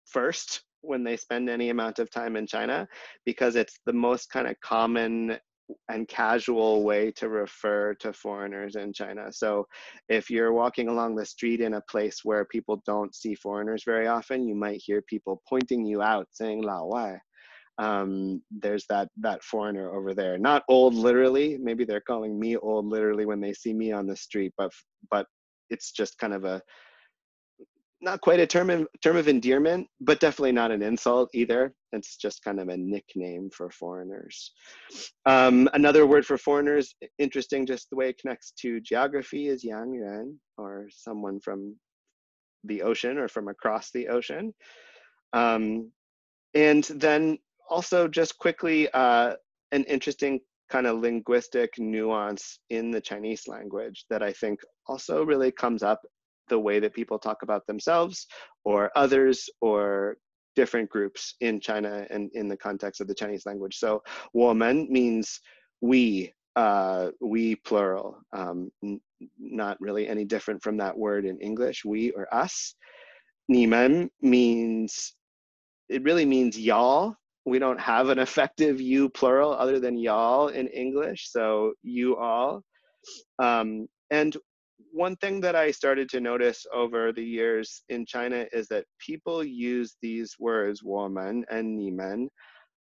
Speaker 1: first when they spend any amount of time in China, because it's the most kind of common and casual way to refer to foreigners in China. So if you're walking along the street in a place where people don't see foreigners very often, you might hear people pointing you out saying 老外. There's that foreigner over there. Not old literally, maybe they're calling me old literally when they see me on the street, but it's just kind of not quite a term of endearment, but definitely not an insult either. It's just kind of a nickname for foreigners. Another word for foreigners, interesting just the way it connects to geography, is Yangyuan, or someone from the ocean or from across the ocean. And then also just quickly, an interesting kind of linguistic nuance in the Chinese language that I think also really comes up the way that people talk about themselves or others or different groups in China and in the context of the Chinese language. So 我们 means we plural, not really any different from that word in English, we or us. 你们 means, it really means y'all. We don't have an effective you plural other than y'all in English, so you all. And one thing that I started to notice over the years in China is that people use these words, 我们 and 你们,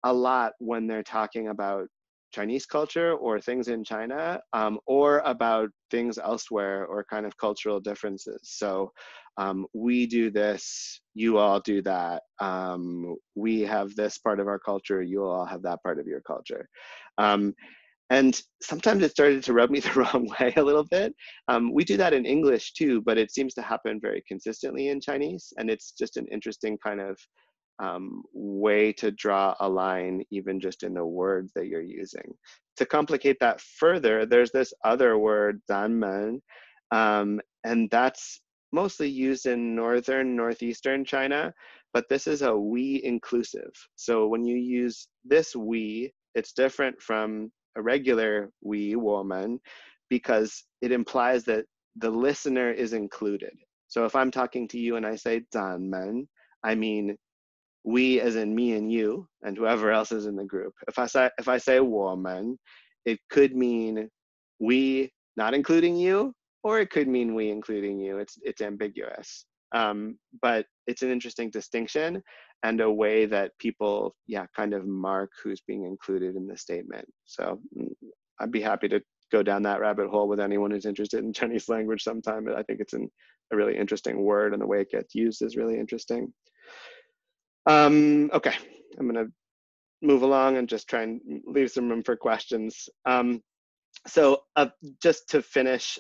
Speaker 1: a lot when they're talking about Chinese culture or things in China, or about things elsewhere or kind of cultural differences. So we do this, you all do that. We have this part of our culture, you all have that part of your culture. And sometimes it started to rub me the wrong way a little bit. We do that in English too, but it seems to happen very consistently in Chinese. And it's just an interesting kind of way to draw a line, even just in the words that you're using. To complicate that further, there's this other word, danmen, and that's mostly used in northeastern China, but this is a we inclusive. So when you use this we, it's different from a regular we, woman, because it implies that the listener is included. So if I'm talking to you and I say danmen, I mean we as in me and you and whoever else is in the group. If I say woman, it could mean we not including you, or it could mean we including you. It's ambiguous. But it's an interesting distinction and a way that people, kind of mark who's being included in the statement. So I'd be happy to go down that rabbit hole with anyone who's interested in Chinese language sometime. I think it's a really interesting word, and the way it gets used is really interesting. Okay, I'm gonna move along and just try and leave some room for questions. So just to finish,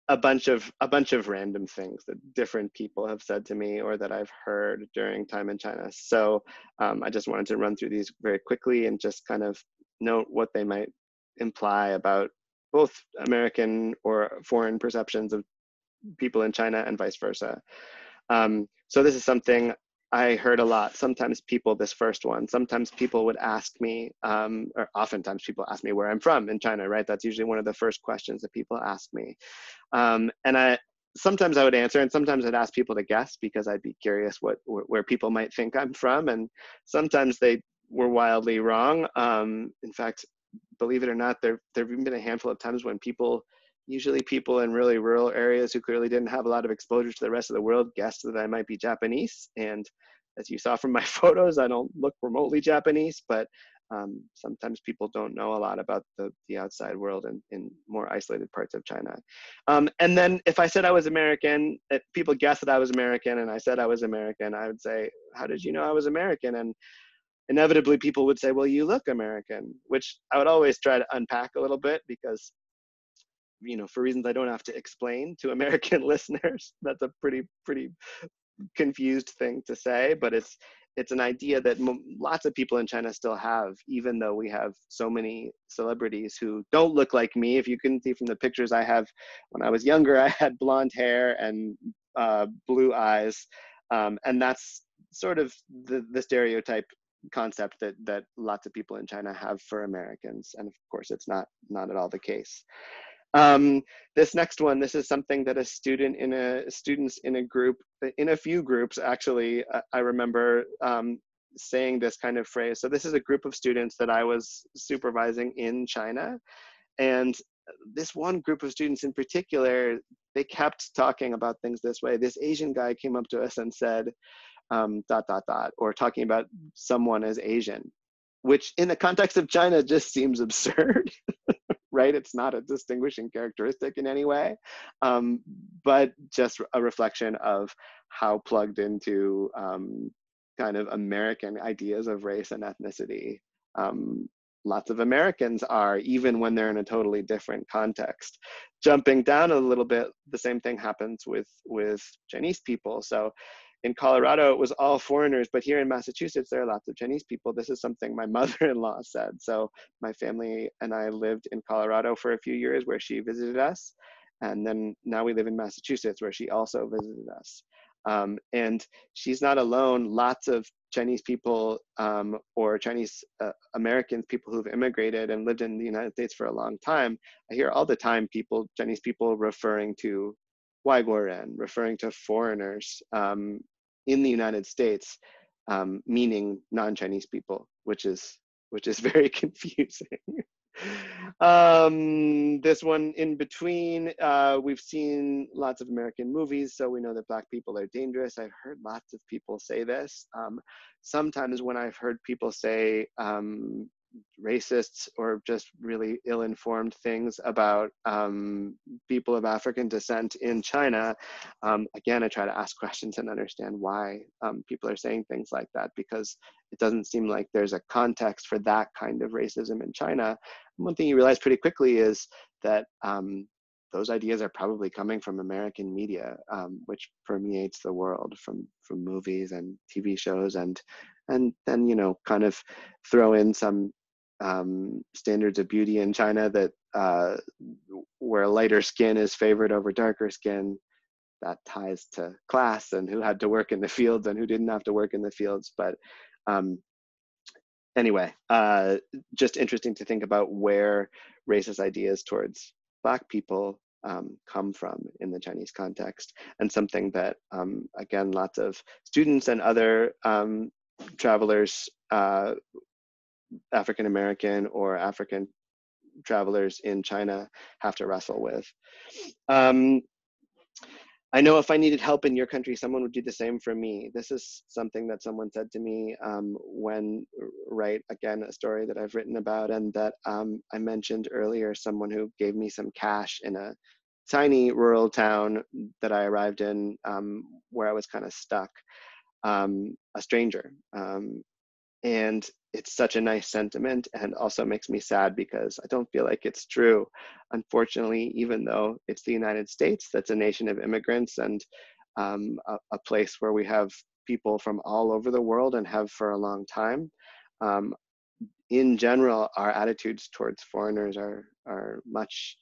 Speaker 1: a bunch of random things that different people have said to me or that I've heard during time in China. So I just wanted to run through these very quickly and just kind of note what they might imply about both American or foreign perceptions of people in China and vice versa. So this is something I heard a lot. Sometimes sometimes people would ask me, or oftentimes people ask me where I'm from in China, right? That's usually one of the first questions that people ask me. And sometimes I would answer, and sometimes I'd ask people to guess because I'd be curious where people might think I'm from. And sometimes they were wildly wrong. In fact, believe it or not, there've even been a handful of times when usually people in really rural areas who clearly didn't have a lot of exposure to the rest of the world, guessed that I might be Japanese. And as you saw from my photos, I don't look remotely Japanese, but sometimes people don't know a lot about the outside world in more isolated parts of China. And then if I said I was American, if people guessed that I was American and I said I was American, I would say, how did you know I was American? And inevitably people would say, well, you look American, which I would always try to unpack a little bit because, for reasons I don't have to explain to American listeners, that's a pretty confused thing to say, but it's an idea that lots of people in China still have, even though we have so many celebrities who don't look like me. If you can see from the pictures I have, when I was younger, I had blonde hair and blue eyes, and that's sort of the stereotype concept that lots of people in China have for Americans, and of course it's not at all the case. This next one, this is something that students in a few groups actually, I remember saying this kind of phrase. So this is a group of students that I was supervising in China. And this one group of students in particular, they kept talking about things this way. This Asian guy came up to us and said, ... or talking about someone as Asian, which in the context of China just seems absurd. Right? It's not a distinguishing characteristic in any way, but just a reflection of how plugged into kind of American ideas of race and ethnicity lots of Americans are, even when they're in a totally different context. Jumping down a little bit, the same thing happens with Chinese people. So in Colorado, it was all foreigners, but here in Massachusetts, there are lots of Chinese people. This is something my mother-in-law said. So my family and I lived in Colorado for a few years where she visited us. And then now we live in Massachusetts where she also visited us. And she's not alone. Lots of Chinese people or Chinese Americans, people who've immigrated and lived in the United States for a long time, I hear all the time Chinese people referring to 外国人, referring to foreigners in the United States, meaning non-Chinese people, which is very confusing. This one in between, we've seen lots of American movies, so we know that Black people are dangerous. I've heard lots of people say this. Sometimes when I've heard people say racists or just really ill-informed things about people of African descent in China, again, I try to ask questions and understand why people are saying things like that, because it doesn't seem like there's a context for that kind of racism in China. And one thing you realize pretty quickly is that those ideas are probably coming from American media, which permeates the world from movies and TV shows, and then, you know, kind of throw in some standards of beauty in China that where lighter skin is favored over darker skin. That ties to class and who had to work in the fields and who didn't have to work in the fields. But anyway, just interesting to think about where racist ideas towards Black people come from in the Chinese context, and something that, again, lots of students and other travelers, African American or African travelers in China, have to wrestle with. I know if I needed help in your country, someone would do the same for me. This is something that someone said to me when write, again, a story that I've written about, and that I mentioned earlier, someone who gave me some cash in a tiny rural town that I arrived in, where I was kind of stuck, a stranger. And it's such a nice sentiment, and also makes me sad because I don't feel like it's true. Unfortunately, even though it's the United States, that's a nation of immigrants, and a place where we have people from all over the world and have for a long time. In general, our attitudes towards foreigners are much,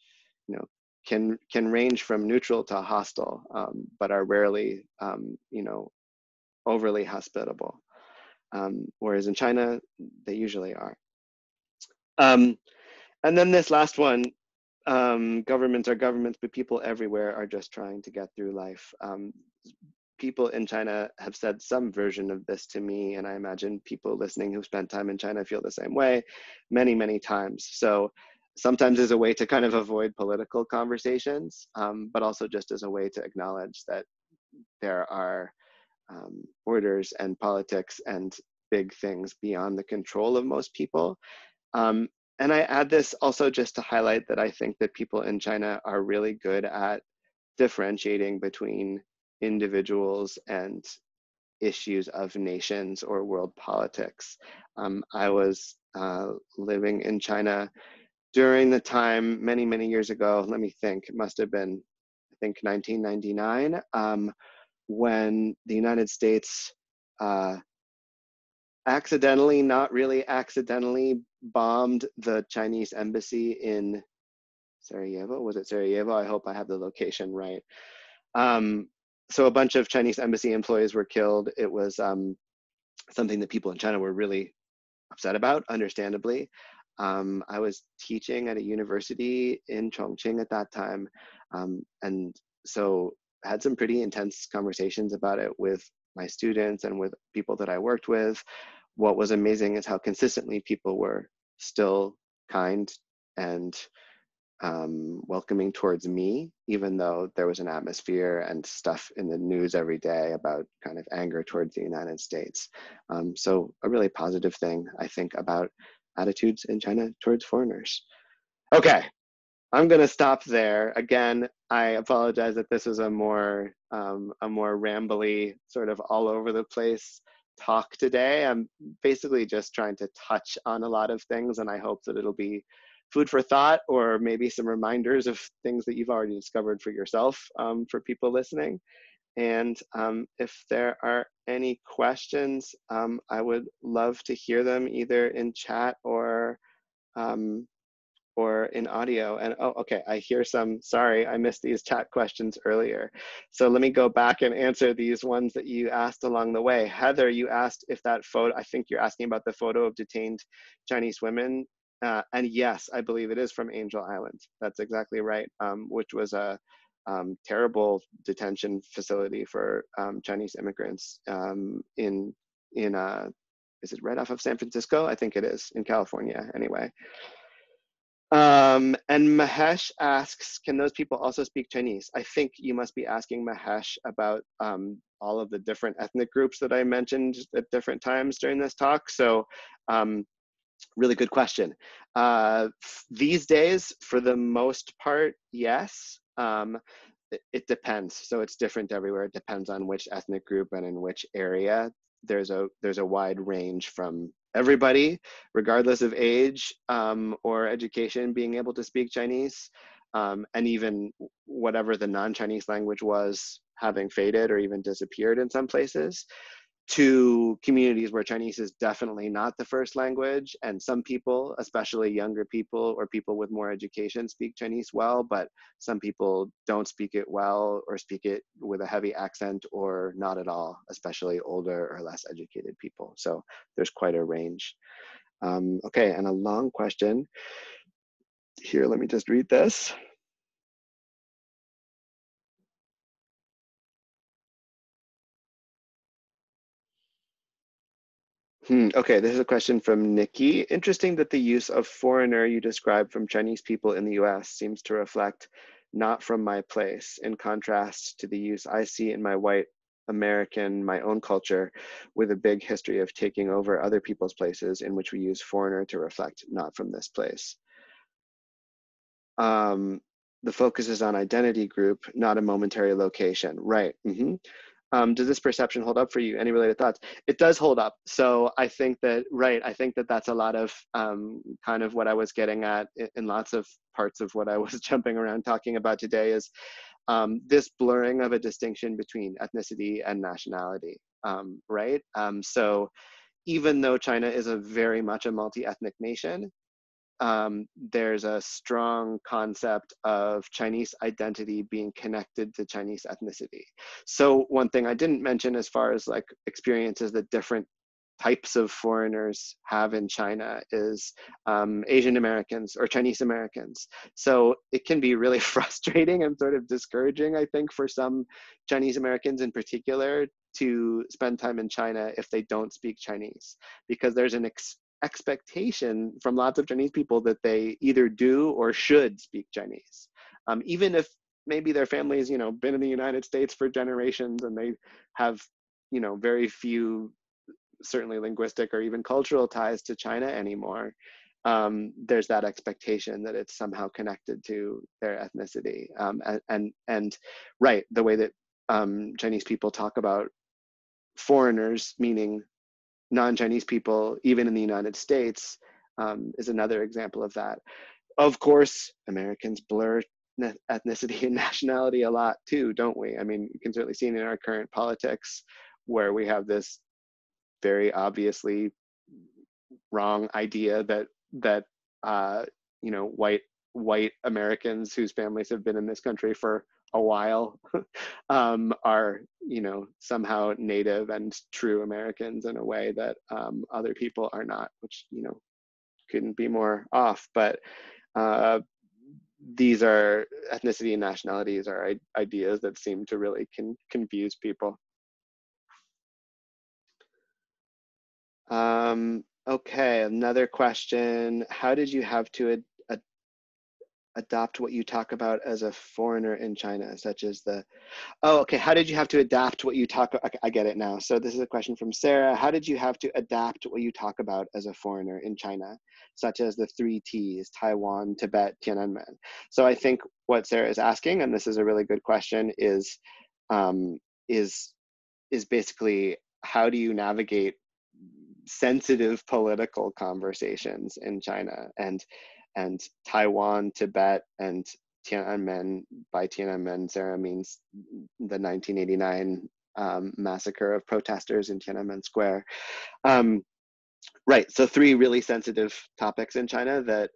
Speaker 1: you know, can range from neutral to hostile, but are rarely, you know, overly hospitable. Whereas in China, they usually are. And then this last one, governments are governments, but people everywhere are just trying to get through life. People in China have said some version of this to me, and I imagine people listening who've spent time in China feel the same way many, many times. So sometimes as a way to kind of avoid political conversations, but also just as a way to acknowledge that there are borders and politics and big things beyond the control of most people. And I add this also just to highlight that I think that people in China are really good at differentiating between individuals and issues of nations or world politics. I was living in China during the time many, many years ago. Let me think, it must have been, I think, 1999, when the United States accidentally, not really accidentally, bombed the Chinese embassy in Sarajevo. Was it Sarajevo? I hope I have the location right. So a bunch of Chinese embassy employees were killed. It was something that people in China were really upset about, understandably. I was teaching at a university in Chongqing at that time. And so I had some pretty intense conversations about it with my students and with people that I worked with. What was amazing is how consistently people were still kind and welcoming towards me, even though there was an atmosphere and stuff in the news every day about kind of anger towards the United States. So a really positive thing, I think, about attitudes in China towards foreigners. Okay, I'm gonna stop there. Again, I apologize that this is a more rambly, sort of all over the place talk today. I'm basically just trying to touch on a lot of things, and I hope that it'll be food for thought, or maybe some reminders of things that you've already discovered for yourself, for people listening. And if there are any questions, I would love to hear them either in chat or in audio. And oh, okay, I hear some, sorry, I missed these chat questions earlier. So let me go back and answer these ones that you asked along the way. Heather, you asked if that photo, I think you're asking about the photo of detained Chinese women. And yes, I believe it is from Angel Island. That's exactly right, which was a terrible detention facility for Chinese immigrants is it right off of San Francisco? I think it is, in California anyway. And Mahesh asks, can those people also speak Chinese? I think you must be asking Mahesh about all of the different ethnic groups that I mentioned at different times during this talk. So Really good question. These days, for the most part, yes. It depends. So it's different everywhere. It depends on which ethnic group and in which area. There's a wide range from everybody, regardless of age or education, being able to speak Chinese, and even whatever the non-Chinese language was, having faded or even disappeared in some places, to communities where Chinese is definitely not the first language. And some people, especially younger people or people with more education, speak Chinese well, but some people don't speak it well or speak it with a heavy accent or not at all, especially older or less educated people. So there's quite a range. Okay, and a long question. Here, let me just read this. Okay, this is a question from Nikki. Interesting that the use of foreigner you described from Chinese people in the US seems to reflect not from my place, in contrast to the use I see in my white American, my own culture, with a big history of taking over other people's places, in which we use foreigner to reflect not from this place. The focus is on identity group, not a momentary location. Right. Does this perception hold up for you? Any related thoughts? It does hold up. So I think that, right, I think that that's a lot of kind of what I was getting at in lots of parts of what I was jumping around talking about today is this blurring of a distinction between ethnicity and nationality, right? So even though China is a very much a multi-ethnic nation, there's a strong concept of Chinese identity being connected to Chinese ethnicity. So one thing I didn't mention as far as like experiences that different types of foreigners have in China is Asian Americans or Chinese Americans. So it can be really frustrating and sort of discouraging, I think, for some Chinese Americans in particular to spend time in China if they don't speak Chinese, because there's an expectation from lots of Chinese people that they either do or should speak Chinese, even if maybe their families, been in the United States for generations and they have, very few, certainly linguistic or even cultural ties to China anymore. There's that expectation that it's somehow connected to their ethnicity, and right, the way that Chinese people talk about foreigners, meaning non-Chinese people, even in the United States, is another example of that. Of course, Americans blur ethnicity and nationality a lot too, don't we? I mean, you can certainly see it in our current politics, where we have this very obviously wrong idea that white Americans whose families have been in this country for a while are somehow native and true Americans in a way that other people are not, which couldn't be more off. But these are ethnicity and nationalities are ideas that seem to really confuse people. Okay, another question. How did you have to adopt what you talk about as a foreigner in China, such as the, oh, okay, how did you have to adapt what you talk, I get it now. So this is a question from Sarah. How did you have to adapt what you talk about as a foreigner in China, such as the 3Ts, Taiwan, Tibet, Tiananmen? So I think what Sarah is asking, and this is a really good question, is basically how do you navigate sensitive political conversations in China, and Taiwan, Tibet, and Tiananmen. By Tiananmen, Sarah means the 1989 massacre of protesters in Tiananmen Square. Right, so 3 really sensitive topics in China that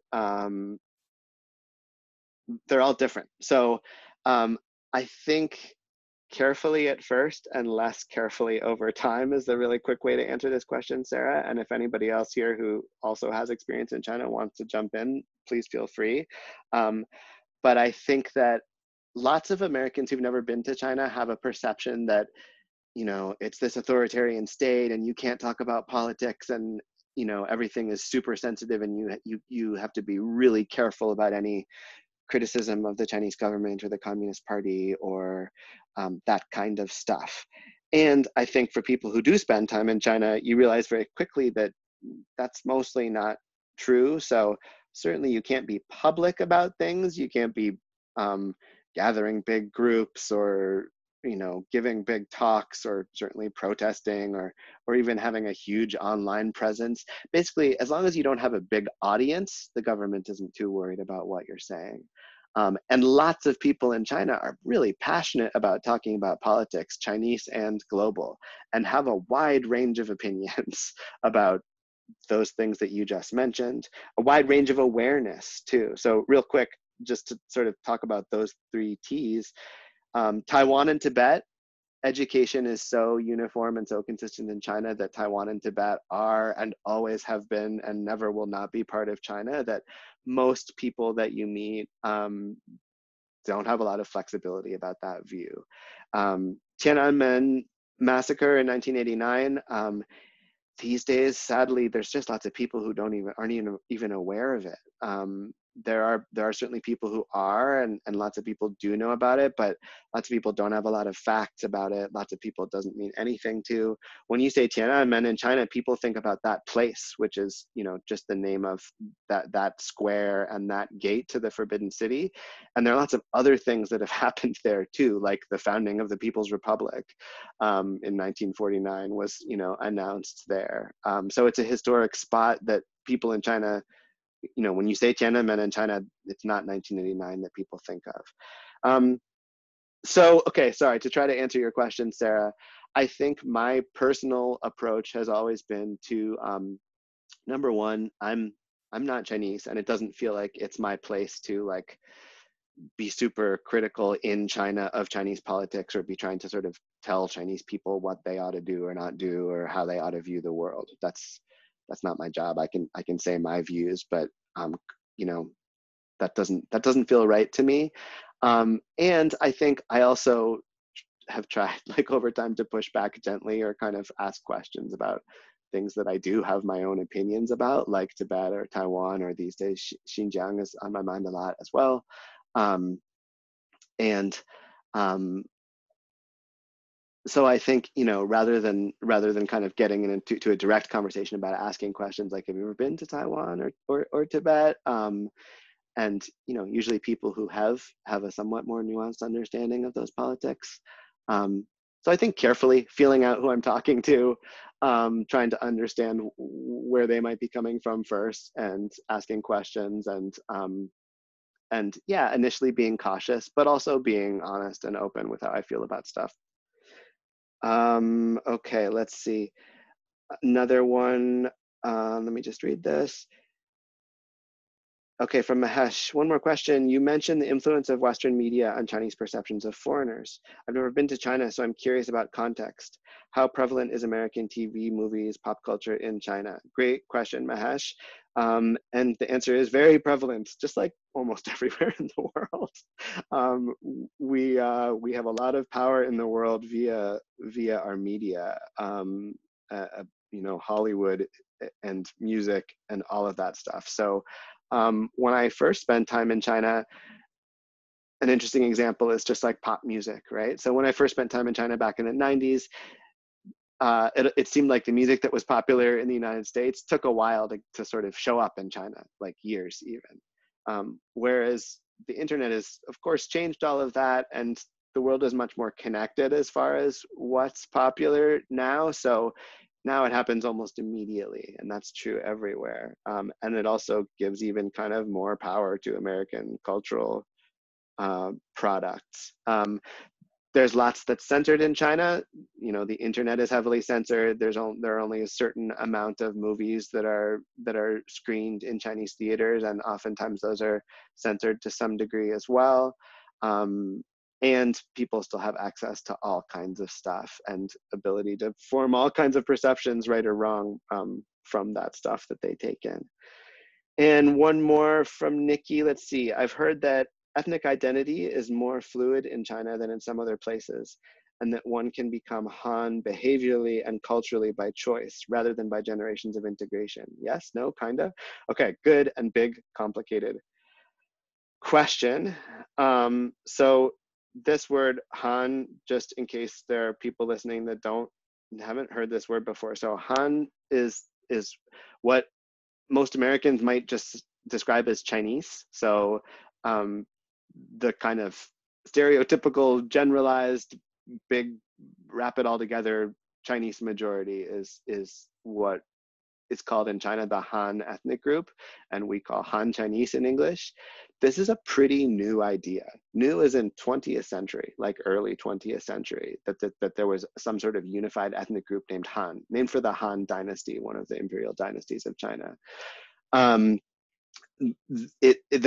Speaker 1: they're all different. So I think carefully at first and less carefully over time is the really quick way to answer this question, Sarah. And if anybody else here who also has experience in China wants to jump in, please feel free. But I think that lots of Americans who've never been to China have a perception that, it's this authoritarian state and you can't talk about politics, and, everything is super sensitive, and you have to be really careful about any criticism of the Chinese government or the Communist Party or that kind of stuff. And I think for people who do spend time in China, you realize very quickly that that's mostly not true. So certainly you can't be public about things. You can't be gathering big groups or giving big talks, or certainly protesting, or even having a huge online presence. Basically, as long as you don't have a big audience, the government isn't too worried about what you're saying. And lots of people in China are really passionate about talking about politics, Chinese and global, and have a wide range of opinions about those things that you just mentioned, a wide range of awareness too. So real quick, just to sort of talk about those three T's, Taiwan and Tibet, education is so uniform and so consistent in China that Taiwan and Tibet are and always have been and never will not be part of China, that most people that you meet don't have a lot of flexibility about that view. Tiananmen massacre in 1989, these days, sadly, there's just lots of people who aren't even aware of it. There are certainly people who are, and lots of people do know about it, but lots of people don't have a lot of facts about it. Lots of people it doesn't mean anything to. When you say Tiananmen in China, people think about that place, which is just the name of that square and that gate to the Forbidden City. And there are lots of other things that have happened there too, like the founding of the People's Republic in 1949 was announced there. So it's a historic spot that people in China, when you say Tiananmen in China, it's not 1989 that people think of. So, okay, sorry, to try to answer your question, Sarah, I think my personal approach has always been to, number one, I'm not Chinese, and it doesn't feel like it's my place to like be super critical in China of Chinese politics, or be trying to sort of tell Chinese people what they ought to do or not do, or how they ought to view the world. That's not my job. I can say my views, but that doesn't feel right to me. And I think I also have tried like over time to push back gently, or kind of ask questions about things that I do have my own opinions about, like Tibet or Taiwan, or these days Xinjiang is on my mind a lot as well. And so I think, rather than kind of getting into a direct conversation about asking questions like, have you ever been to Taiwan or Tibet? And usually people who have a somewhat more nuanced understanding of those politics. So I think carefully feeling out who I'm talking to, trying to understand where they might be coming from first, and asking questions, and yeah, initially being cautious, but also being honest and open with how I feel about stuff. Okay, let's see. Another one, let me just read this. Okay, from Mahesh, one more question. You mentioned the influence of Western media on Chinese perceptions of foreigners. I've never been to China, so I'm curious about context. How prevalent is American TV, movies, pop culture in China? Great question, Mahesh. And the answer is very prevalent, just like almost everywhere in the world. We have a lot of power in the world via our media, Hollywood and music and all of that stuff. So when I first spent time in China, an interesting example is just like pop music, right? So when I first spent time in China back in the 90s, it seemed like the music that was popular in the United States took a while to sort of show up in China, like years even. Whereas the internet has, of course, changed all of that, and the world is much more connected as far as what's popular now. So now it happens almost immediately, and that's true everywhere. And it also gives even kind of more power to American cultural products. There's lots that's censored in China. The internet is heavily censored. There are only a certain amount of movies that are screened in Chinese theaters, and oftentimes those are censored to some degree as well. And people still have access to all kinds of stuff and ability to form all kinds of perceptions, right or wrong, from that stuff that they take in. And one more from Nikki. Let's see. I've heard that ethnic identity is more fluid in China than in some other places, and that one can become Han behaviorally and culturally by choice rather than by generations of integration. Yes, no, kind of? Okay, good and big, complicated question. So this word Han, just in case there are people listening that haven't heard this word before. So Han is what most Americans might just describe as Chinese. So the kind of stereotypical, generalized, big, wrap it all together Chinese majority is what is called in China the Han ethnic group, and we call Han Chinese in English. This is a pretty new idea. New as in 20th century, like early 20th century, that there was some sort of unified ethnic group named Han, named for the Han dynasty, one of the imperial dynasties of China. The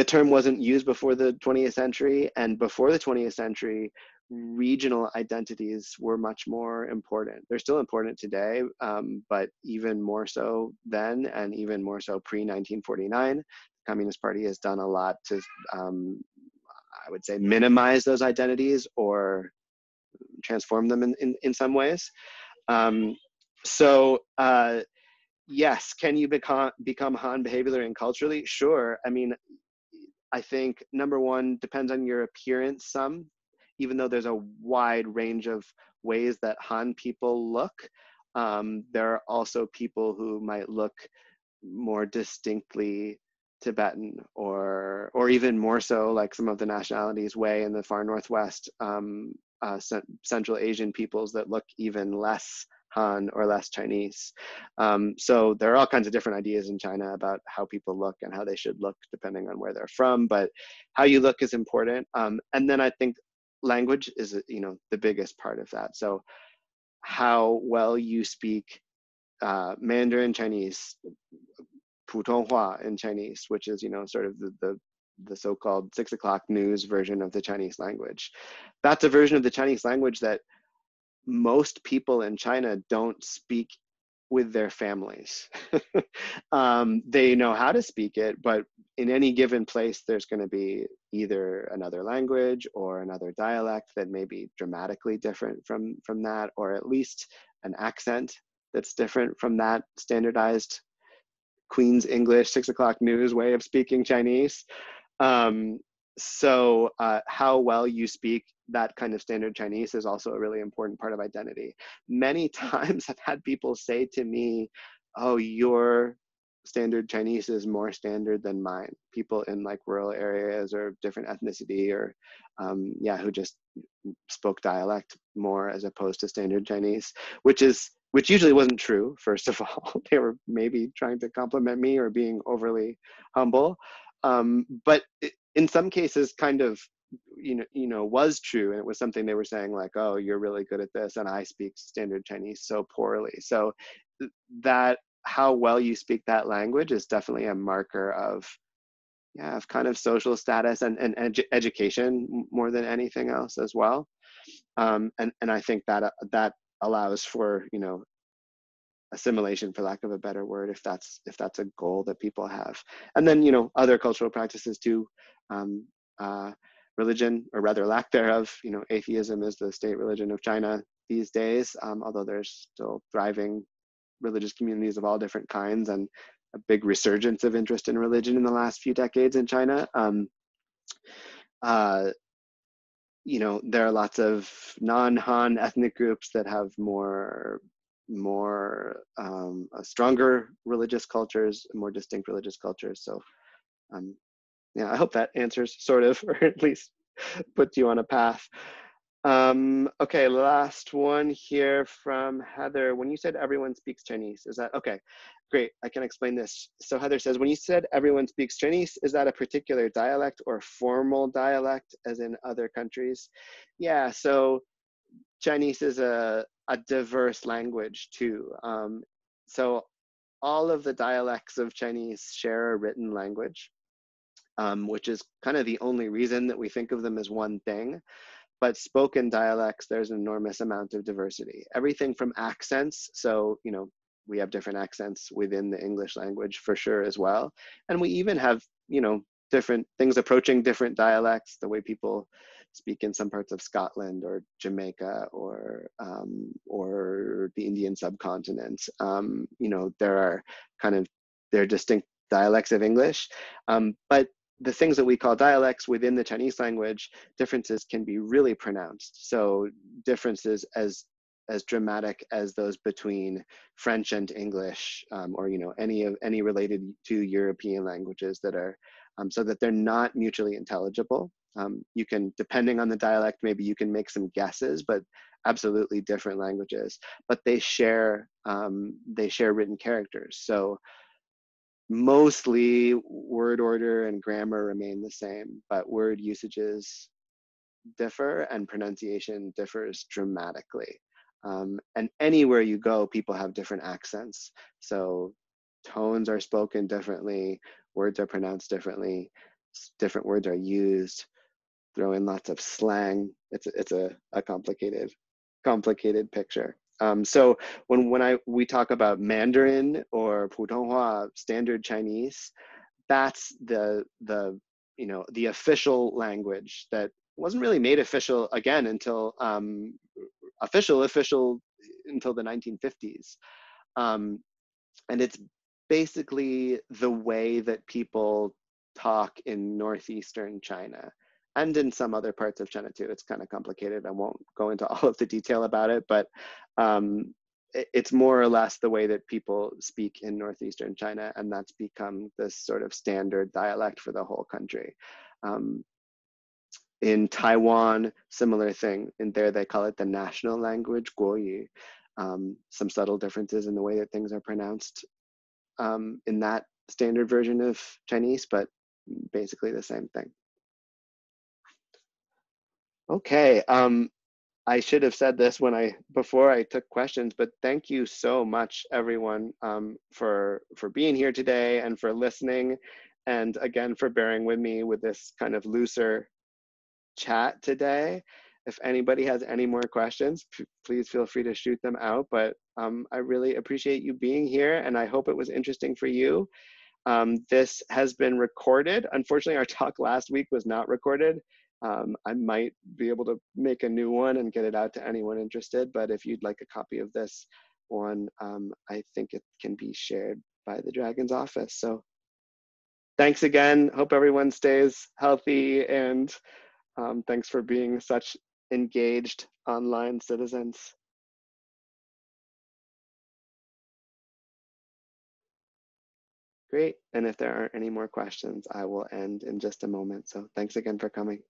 Speaker 1: term wasn't used before the 20th century, and before the 20th century, regional identities were much more important. They're still important today, but even more so then, and even more so pre-1949. The Communist Party has done a lot to, I would say, minimize those identities or transform them in some ways. Yes, can you become Han behaviorally and culturally? Sure. I mean, I think number one, depends on your appearance some, even though there's a wide range of ways that Han people look. There are also people who might look more distinctly Tibetan, or even more so like some of the nationalities way in the far Northwest, Central Asian peoples that look even less Han or less Chinese. So there are all kinds of different ideas in China about how people look and how they should look depending on where they're from, but how you look is important. And then I think language is, the biggest part of that. So how well you speak Mandarin Chinese, 普通话 in Chinese, which is, sort of the so-called 6 o'clock news version of the Chinese language. That's a version of the Chinese language that most people in China don't speak with their families. They know how to speak it, but in any given place, there's going to be either another language or another dialect that may be dramatically different from that, or at least an accent that's different from that standardized Queen's English 6 o'clock news way of speaking Chinese. So how well you speak that kind of standard Chinese is also a really important part of identity. Many times I've had people say to me, oh, your standard Chinese is more standard than mine. People in like rural areas or different ethnicity, or who just spoke dialect more as opposed to standard Chinese, which usually wasn't true, first of all. They were maybe trying to compliment me or being overly humble. But in some cases kind of, was true. And it was something they were saying like, oh, you're really good at this. And I speak standard Chinese so poorly. So that how well you speak that language is definitely a marker of kind of social status and education more than anything else as well. And I think that allows for, assimilation, for lack of a better word, if that's a goal that people have. And then, other cultural practices too, religion, or rather lack thereof. Atheism is the state religion of China these days, although there's still thriving religious communities of all different kinds, and a big resurgence of interest in religion in the last few decades in China. There are lots of non-Han ethnic groups that have more stronger religious cultures, more distinct religious cultures. So I hope that answers sort of, or at least puts you on a path. Okay, last one here from Heather. When you said everyone speaks Chinese, is that, okay, great, I can explain this. So Heather says, when you said everyone speaks Chinese, is that a particular dialect or formal dialect as in other countries? Yeah, so Chinese is a diverse language too. So all of the dialects of Chinese share a written language, which is kind of the only reason that we think of them as one thing. But spoken dialects, there's an enormous amount of diversity. Everything from accents, so, we have different accents within the English language for sure as well. And we even have, different things approaching different dialects, the way people speak in some parts of Scotland or Jamaica or the Indian subcontinent. There are distinct dialects of English, but the things that we call dialects within the Chinese language, differences can be really pronounced. So differences as as dramatic as those between French and English, or any related to European languages that are, so that they're not mutually intelligible. You can, depending on the dialect, maybe you can make some guesses, but absolutely different languages. But they share written characters. So mostly word order and grammar remain the same, but word usages differ and pronunciation differs dramatically. And anywhere you go, people have different accents. So tones are spoken differently, words are pronounced differently, different words are used, throw in lots of slang. It's a complicated picture. So we talk about Mandarin or Putonghua, standard Chinese, that's the official language that wasn't really made official again until official until the 1950s. And it's basically the way that people talk in northeastern China and in some other parts of China too. It's kind of complicated. I won't go into all of the detail about it, but it's more or less the way that people speak in northeastern China, and that's become this sort of standard dialect for the whole country. In Taiwan, similar thing. In there, they call it the national language, Guoyu. Some subtle differences in the way that things are pronounced in that standard version of Chinese, but basically the same thing. Okay, I should have said this before I took questions, but thank you so much, everyone, for being here today and for listening, and again for bearing with me with this kind of looser chat today. If anybody has any more questions, please feel free to shoot them out. But I really appreciate you being here, and I hope it was interesting for you. This has been recorded. Unfortunately, our talk last week was not recorded. I might be able to make a new one and get it out to anyone interested, but if you'd like a copy of this one, I think it can be shared by the Dragon's office. So thanks again. Hope everyone stays healthy, and thanks for being such engaged online citizens. Great. And if there aren't any more questions, I will end in just a moment. So thanks again for coming.